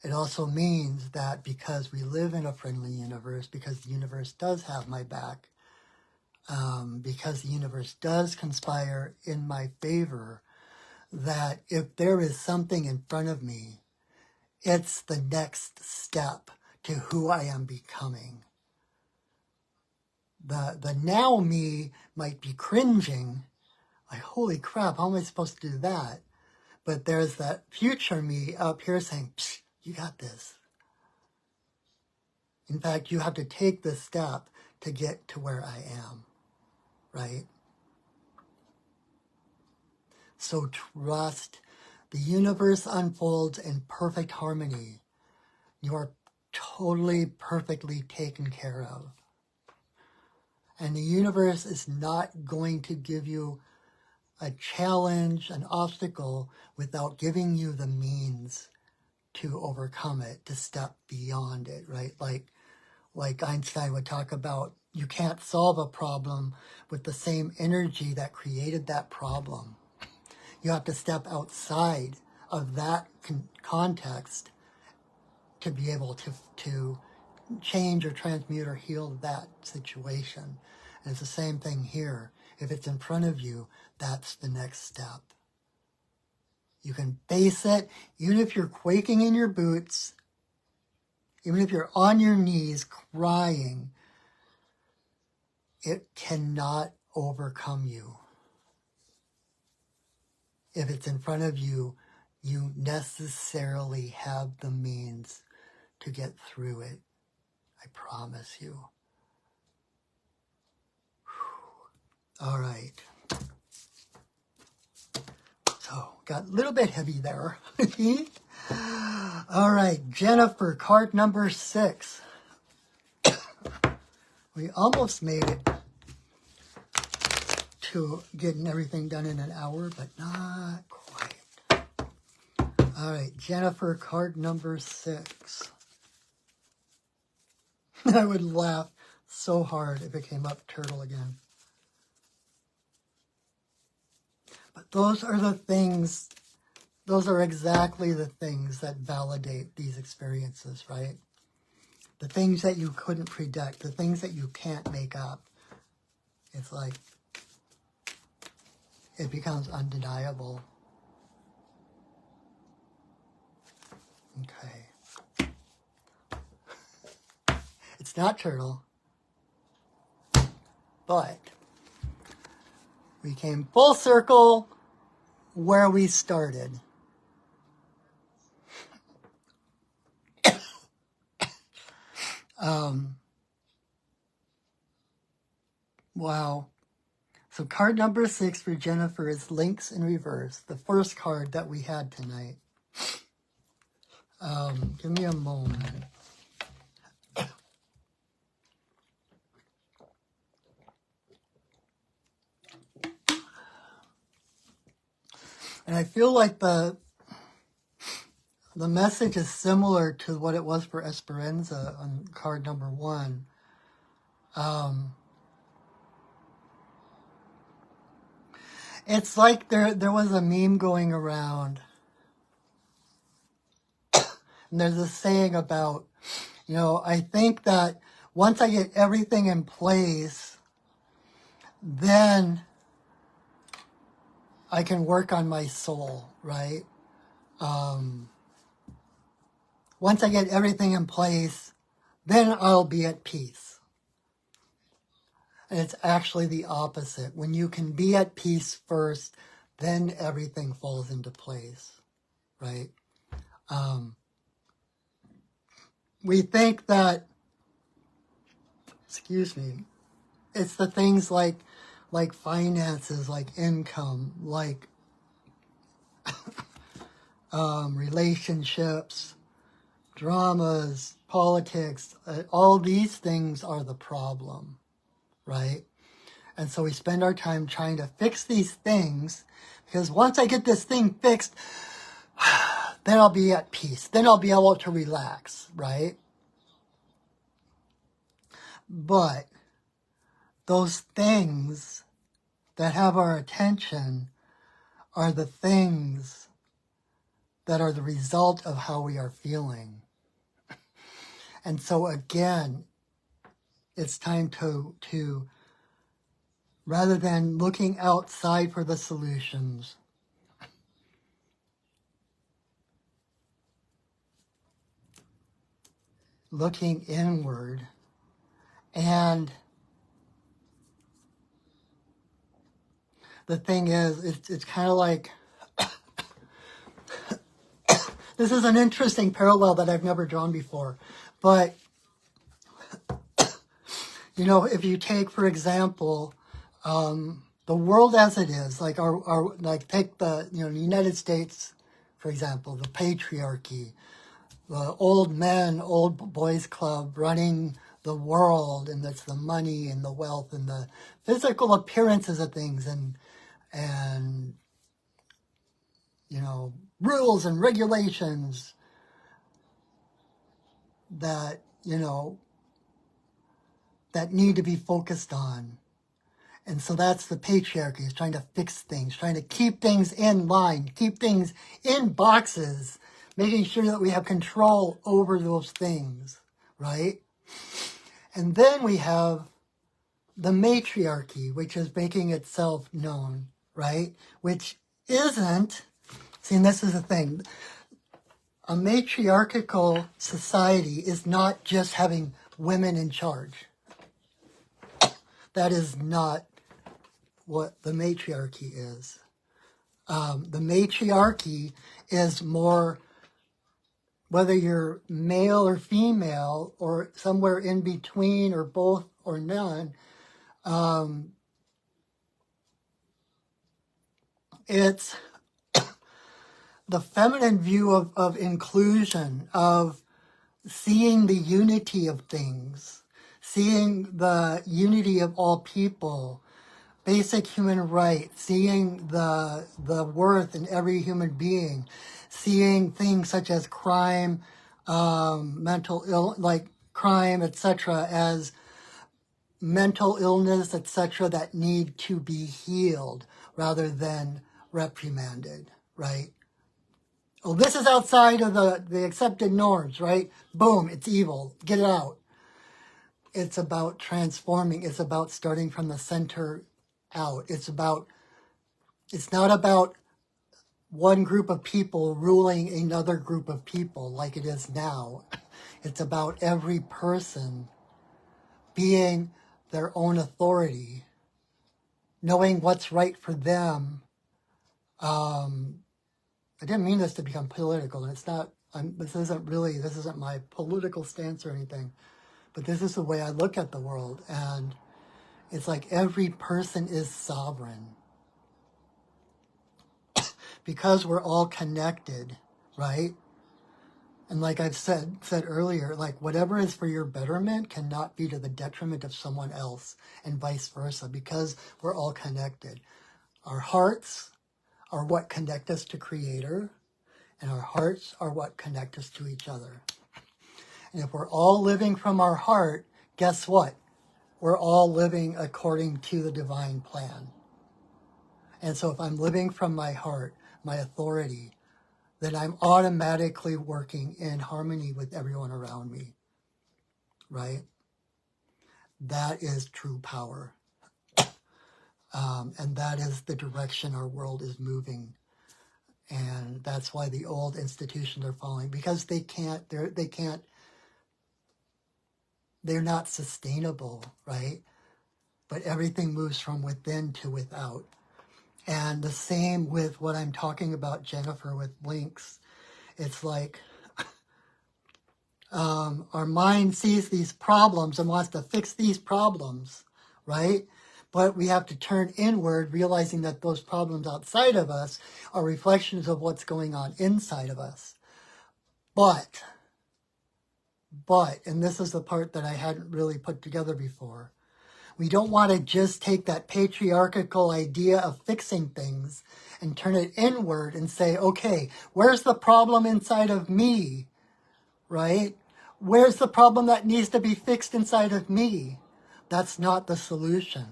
It also means that because we live in a friendly universe, because the universe does have my back, because the universe does conspire in my favor, that if there is something in front of me, it's the next step to who I am becoming. The now me might be cringing, like, holy crap, how am I supposed to do that? But there's that future me up here saying, psh, you got this. In fact, you have to take this step to get to where I am, right? So trust. The universe unfolds in perfect harmony. You are totally, perfectly taken care of. And the universe is not going to give you a challenge, an obstacle, without giving you the means to overcome it, to step beyond it, right? Like Einstein would talk about, you can't solve a problem with the same energy that created that problem. You have to step outside of that context to be able to change or transmute or heal that situation. And it's the same thing here. If it's in front of you, that's the next step. You can face it, even if you're quaking in your boots, even if you're on your knees crying, it cannot overcome you. If it's in front of you, you necessarily have the means to get through it. I promise you. All right. So, got a little bit heavy there. All right, Jennifer, card number 6. We almost made it to getting everything done in an hour, but not quite. All right, Jennifer, card number 6. I would laugh so hard if it came up turtle again. But those are the things, those are exactly the things that validate these experiences, right? The things that you couldn't predict, the things that you can't make up. It's like, it becomes undeniable. Okay. It's not turtle, but we came full circle where we started. Wow. So card number 6 for Jennifer is Links in Reverse, the first card that we had tonight. Give me a moment. And I feel like the the message is similar to what it was for Esperanza on card number 1. It's like there was a meme going around, and there's a saying about, I think that once I get everything in place, then I can work on my soul, right? Once I get everything in place, then I'll be at peace. And it's actually the opposite. When you can be at peace first, then everything falls into place, right? We think that, it's the things like finances, like income, like relationships, dramas, politics, all these things are the problem, right? And so we spend our time trying to fix these things, because once I get this thing fixed, then I'll be at peace. Then I'll be able to relax, right? But those things that have our attention are the things that are the result of how we are feeling. And so again, it's time to rather than looking outside for the solutions, looking inward. And the thing is, it's kind of like, this is an interesting parallel that I've never drawn before. But, if you take, for example, the world as it is, like take the, United States, for example, the patriarchy, the old men, old boys club running the world, and that's the money and the wealth and the physical appearances of things, and rules and regulations that, that need to be focused on. And so that's the patriarchy, is trying to fix things, trying to keep things in line, keep things in boxes, making sure that we have control over those things, right? And then we have the matriarchy, which is making itself known, right? Which isn't, see, and this is the thing, a matriarchal society is not just having women in charge. That is not what the matriarchy is. The matriarchy is more, whether you're male or female or somewhere in between or both or none, it's the feminine view of inclusion, of seeing the unity of things, seeing the unity of all people, basic human rights, seeing the worth in every human being, seeing things such as crime, crime, etc., as mental illness, etc., that need to be healed rather than reprimanded, right? Oh, this is outside of the accepted norms, right? Boom, it's evil. Get it out. It's about transforming. It's about starting from the center out. It's not about one group of people ruling another group of people like it is now. It's about every person being their own authority, knowing what's right for them. I didn't mean this to become political. It's not, this isn't my political stance or anything, but this is the way I look at the world. And it's like every person is sovereign because we're all connected, right? And like I've said earlier, like whatever is for your betterment cannot be to the detriment of someone else, and vice versa, because we're all connected. Our hearts are what connect us to Creator, And our hearts are what connect us to each other. And if we're all living from our heart, guess what? We're all living according to the divine plan. And so if I'm living from my heart, my authority, then I'm automatically working in harmony with everyone around me, right? That is true power. And that is the direction our world is moving. And that's why the old institutions are falling, because they're not sustainable, right? But everything moves from within to without. And the same with what I'm talking about, Jennifer, with blinks. It's like our mind sees these problems and wants to fix these problems, right? But we have to turn inward, realizing that those problems outside of us are reflections of what's going on inside of us. But, and this is the part that I hadn't really put together before, we don't want to just take that patriarchal idea of fixing things and turn it inward and say, okay, where's the problem inside of me, right? Where's the problem that needs to be fixed inside of me? That's not the solution.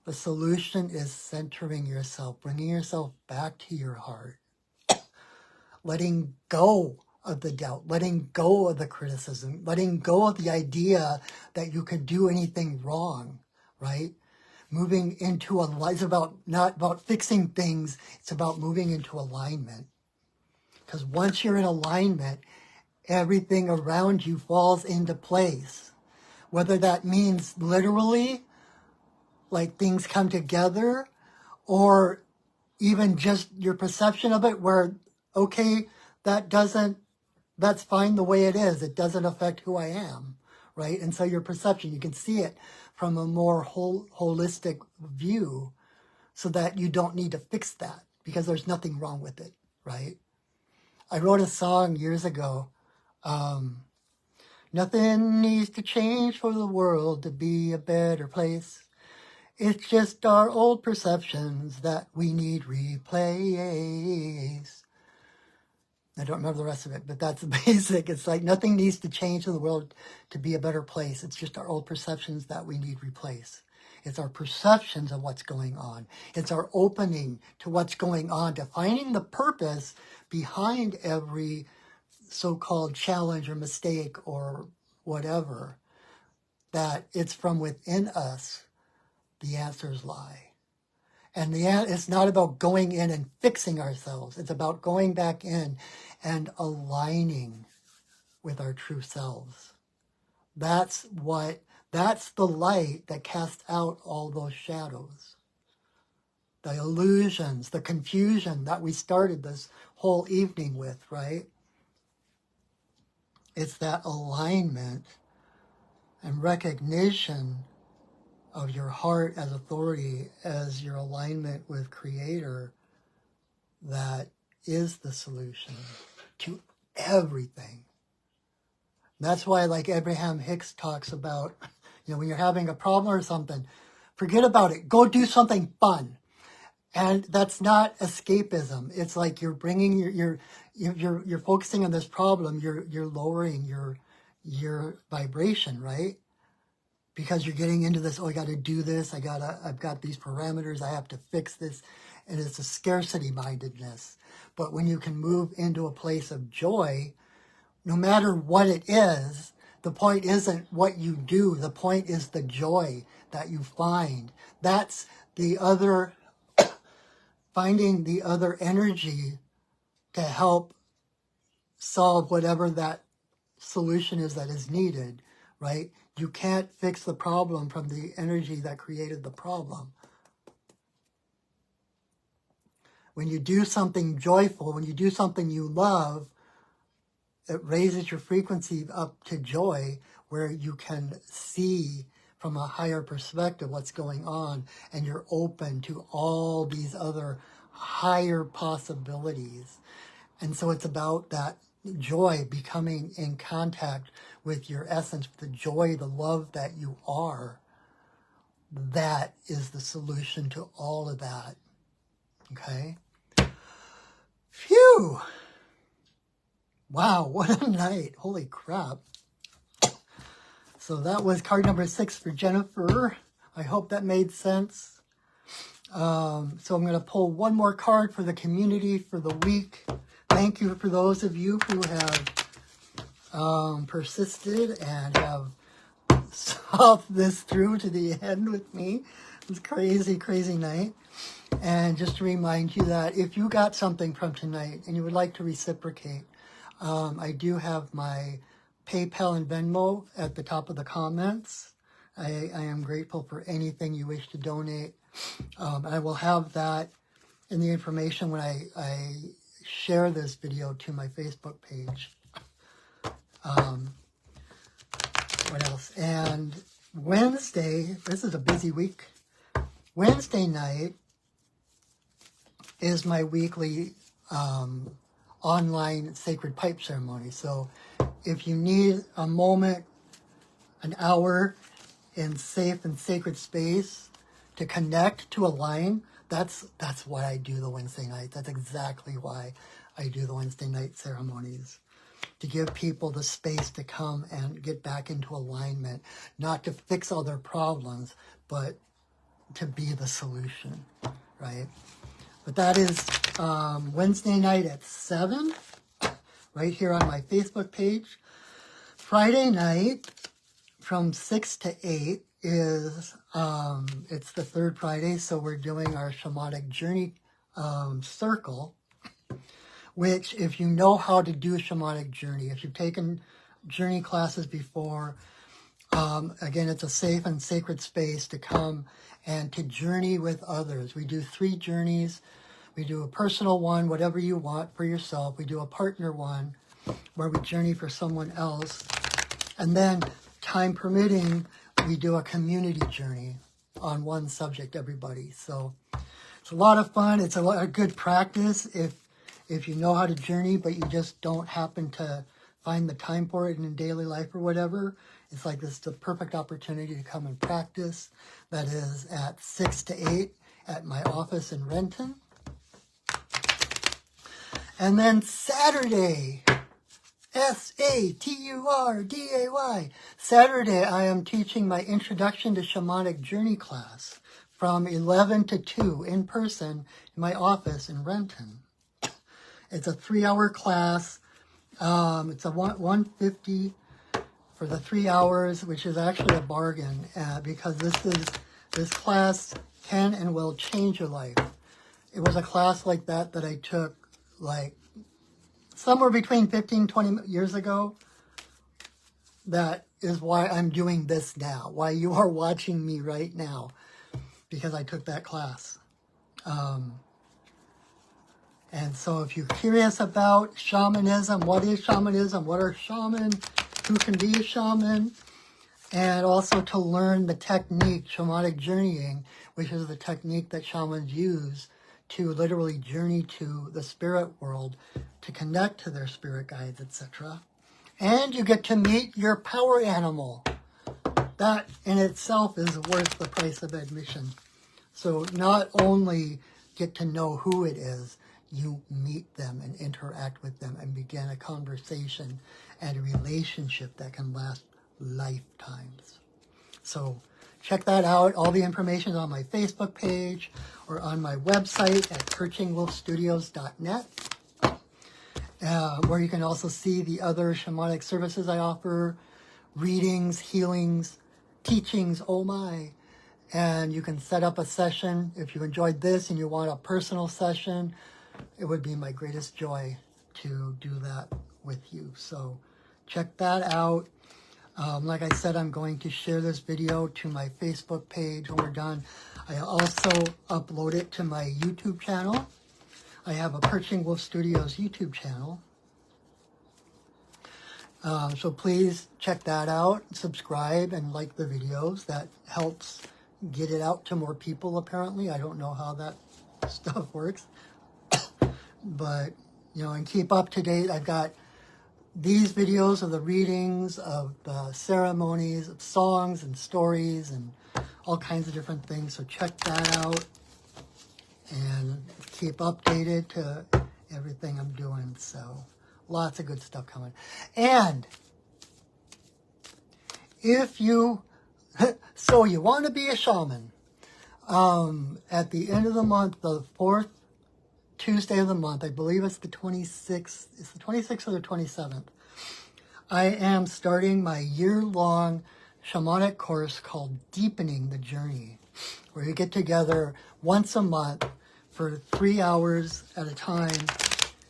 The solution is centering yourself, bringing yourself back to your heart, letting go of the doubt, letting go of the criticism, letting go of the idea that you could do anything wrong, right? Moving into it's not about fixing things, it's about moving into alignment. Because once you're in alignment, everything around you falls into place. Whether that means literally, like things come together, or even just your perception of it where, okay, that's fine the way it is. It doesn't affect who I am, right? And so your perception, you can see it from a more holistic view so that you don't need to fix that because there's nothing wrong with it, right? I wrote a song years ago. Nothing needs to change for the world to be a better place. It's just our old perceptions that we need replaced. I don't remember the rest of it, but that's the basic. It's like nothing needs to change in the world to be a better place. It's just our old perceptions that we need replaced. It's our perceptions of what's going on. It's our opening to what's going on, to finding the purpose behind every so-called challenge or mistake or whatever, that it's from within us the answers lie. And it's not about going in and fixing ourselves. It's about going back in and aligning with our true selves. That's the light that casts out all those shadows. The illusions, the confusion that we started this whole evening with, right? It's that alignment and recognition of your heart as authority, as your alignment with Creator, that is the solution to everything. That's why, like Abraham Hicks talks about, when you're having a problem or something, forget about it. Go do something fun. And that's not escapism. It's like you're bringing you're focusing on this problem. You're lowering your vibration, right? Because you're getting into this, I got to do this. I've got these parameters. I have to fix this. And it's a scarcity mindedness. But when you can move into a place of joy, no matter what it is, the point isn't what you do. The point is the joy that you find. That's the other, finding the other energy to help solve whatever that solution is that is needed, right? You can't fix the problem from the energy that created the problem. When you do something joyful, when you do something you love, it raises your frequency up to joy, where you can see from a higher perspective what's going on, and you're open to all these other higher possibilities. And so it's about that joy, becoming in contact with your essence, the joy, the love that you are. that is the solution to all of that. Okay? Phew! Wow, what a night. Holy crap. So that was card number 6 for Jennifer. I hope that made sense. So I'm going to pull one more card for the community for the week. Thank you for those of you who have persisted and have solved this through to the end with me. It was a crazy, crazy night. And just to remind you that if you got something from tonight and you would like to reciprocate, I do have my PayPal and Venmo at the top of the comments. I am grateful for anything you wish to donate. I will have that in the information when I share this video to my Facebook page. What else? And Wednesday, this is a busy week. Wednesday night is my weekly online sacred pipe ceremony. So if you need a moment, an hour in safe and sacred space to connect, to align, that's why I do the Wednesday night. That's exactly why I do the Wednesday night ceremonies. To give people the space to come and get back into alignment, not to fix all their problems, but to be the solution, right? But that is Wednesday night at 7, right here on my Facebook page. Friday night from 6 to 8 is, it's the third Friday, so we're doing our shamanic journey circle, which if you know how to do a shamanic journey, if you've taken journey classes before, again, it's a safe and sacred space to come and to journey with others. We do 3 journeys. We do a personal one, whatever you want for yourself. We do a partner one where we journey for someone else. And then, time permitting, we do a community journey on one subject, everybody. So it's a lot of fun. It's a lot of good practice if you know how to journey, but you just don't happen to find the time for it in daily life or whatever. It's like this is the perfect opportunity to come and practice. That is at 6 to 8 at my office in Renton. And then Saturday, Saturday, Saturday, I am teaching my Introduction to Shamanic Journey class from 11 to 2 in person in my office in Renton. It's a 3-hour class. It's a $150 for the 3 hours, which is actually a bargain because this class can and will change your life. It was a class like that I took like somewhere between 15, 20 years ago. That is why I'm doing this now, why you are watching me right now, because I took that class. And so if you're curious about shamanism, what is shamanism, what are shamans, who can be a shaman, and also to learn the technique, shamanic journeying, which is the technique that shamans use to literally journey to the spirit world, to connect to their spirit guides, etc. And you get to meet your power animal. That in itself is worth the price of admission. So not only get to know who it is, you meet them and interact with them and begin a conversation and a relationship that can last lifetimes. So check that out. All the information is on my Facebook page or on my website at perchingwolfstudios.net, where you can also see the other shamanic services I offer, readings, healings, teachings, oh my. And you can set up a session. If you enjoyed this and you want a personal session, it would be my greatest joy to do that with you. So check that out. Like I said, I'm going to share this video to my Facebook page when we're done. I also upload it to my YouTube channel. I have a Perching Wolf Studios YouTube channel. So please check that out, subscribe, and like the videos. That helps get it out to more people, apparently. I don't know how that stuff works. But, you know, and keep up to date. I've got these videos of the readings, of the ceremonies, of songs and stories and all kinds of different things. So check that out and keep updated to everything I'm doing. So lots of good stuff coming. And if you, so you want to be a shaman, at the end of the month, the fourth Tuesday of the month, I believe it's the 26th, it's the 26th or the 27th, I am starting my year-long shamanic course called Deepening the Journey, where you get together once a month for 3 hours at a time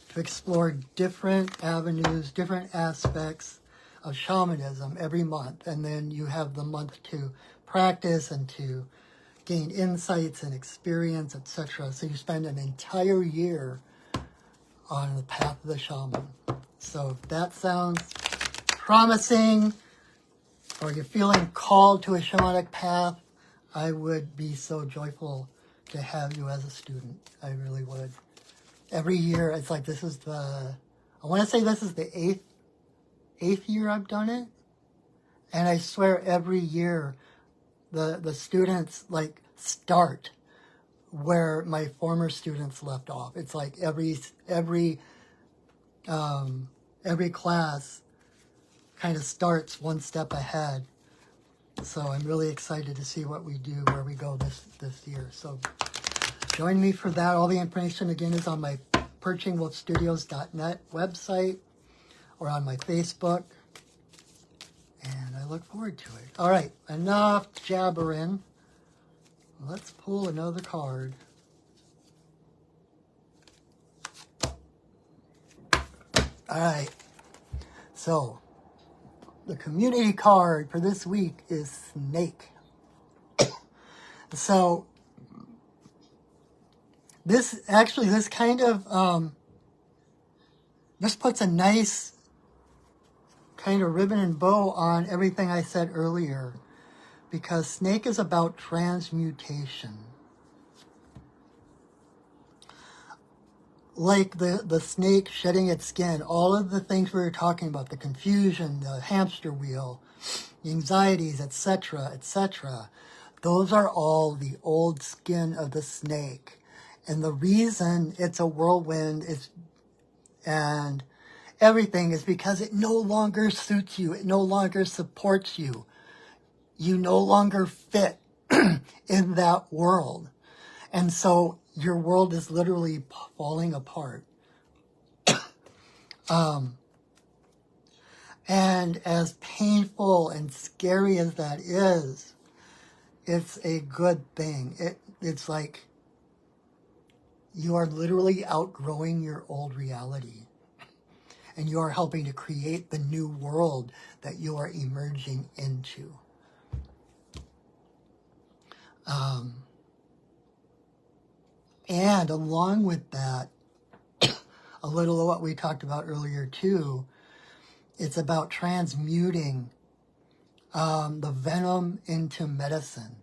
to explore different avenues, different aspects of shamanism every month. And then you have the month to practice and to gain insights and experience, etc. So you spend an entire year on the path of the shaman. So if that sounds promising, or you're feeling called to a shamanic path, I would be so joyful to have you as a student. I really would. Every year, it's like this is the, I want to say this is the eighth year I've done it. And I swear every year the students like start where my former students left off. It's like every class kind of starts one step ahead. So I'm really excited to see what we do, where we go this year. So join me for that. All the information again is on my perchingwolfstudios.net website or on my Facebook. And I look forward to it. All right, enough jabbering. Let's pull another card. All right, so the community card for this week is Snake. So this kind of, this puts a nice kind of ribbon and bow on everything I said earlier, because Snake is about transmutation. Like the snake shedding its skin, all of the things we were talking about, the confusion, the hamster wheel, the anxieties, etc., etc., those are all the old skin of the snake. And the reason it's a whirlwind and everything is because it no longer suits you. It no longer supports you. You no longer fit in that world. And so your world is literally falling apart. And as painful and scary as that is, it's a good thing. It's like you are literally outgrowing your old reality. And you are helping to create the new world that you are emerging into. And along with that, a little of what we talked about earlier too, it's about transmuting the venom into medicine.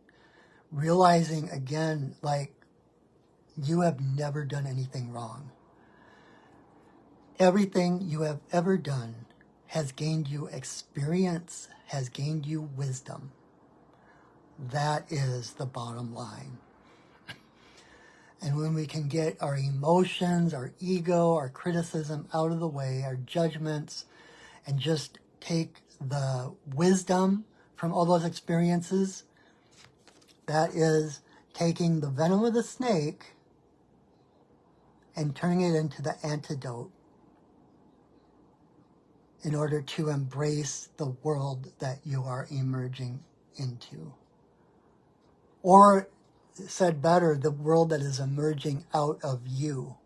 Realizing again, like, you have never done anything wrong. Everything you have ever done has gained you experience, has gained you wisdom. That is the bottom line. And when we can get our emotions, our ego, our criticism out of the way, our judgments, and just take the wisdom from all those experiences, that is taking the venom of the snake and turning it into the antidote in order to embrace the world that you are emerging into. Or, said better, the world that is emerging out of you,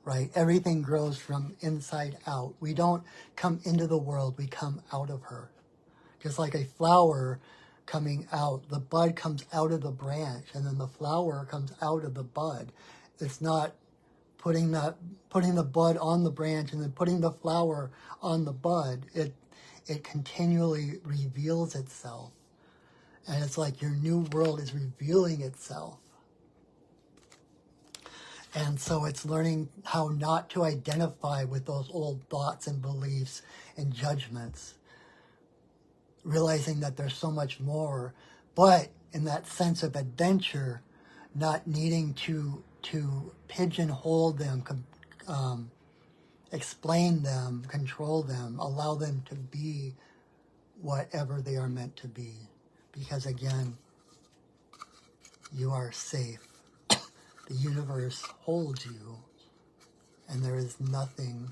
right? Everything grows from inside out. We don't come into the world, we come out of her. Just like a flower coming out, the bud comes out of the branch, and then the flower comes out of the bud. It's not putting the bud on the branch and then putting the flower on the bud. It continually reveals itself. And it's like your new world is revealing itself. And so it's learning how not to identify with those old thoughts and beliefs and judgments. Realizing that there's so much more. But in that sense of adventure, not needing to pigeonhole them, explain them, control them, allow them to be whatever they are meant to be. Because again, you are safe. The universe holds you, and there is nothing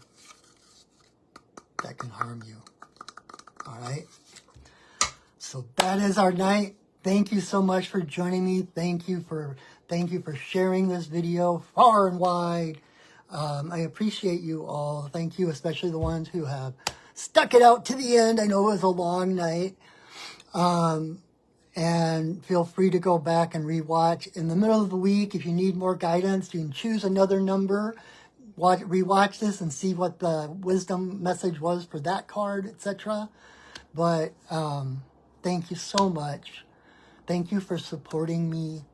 that can harm you. All right? So that is our night. Thank you so much for joining me. Thank you for sharing this video far and wide. I appreciate you all. Thank you, especially the ones who have stuck it out to the end. I know it was a long night. And feel free to go back and rewatch. In the middle of the week, if you need more guidance, you can choose another number, rewatch this and see what the wisdom message was for that card, etc. But thank you so much. Thank you for supporting me.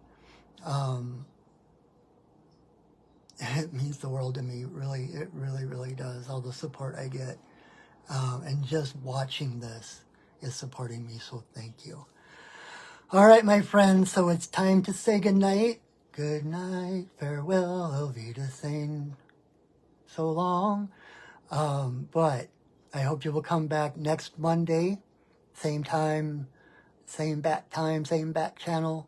It means the world to me. Really, it really, really does. All the support I get. And just watching this is supporting me, so thank you. All right, my friends, so it's time to say goodnight. Good night, farewell, Auf Wiedersehen. So long. But I hope you will come back next Monday, same time, same back channel,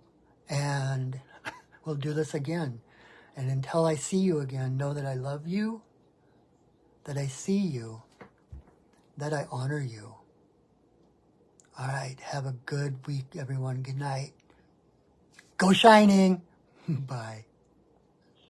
and we'll do this again. And until I see you again, know that I love you, that I see you, that I honor you. All right, have a good week, everyone. Good night. Go Shining. Bye.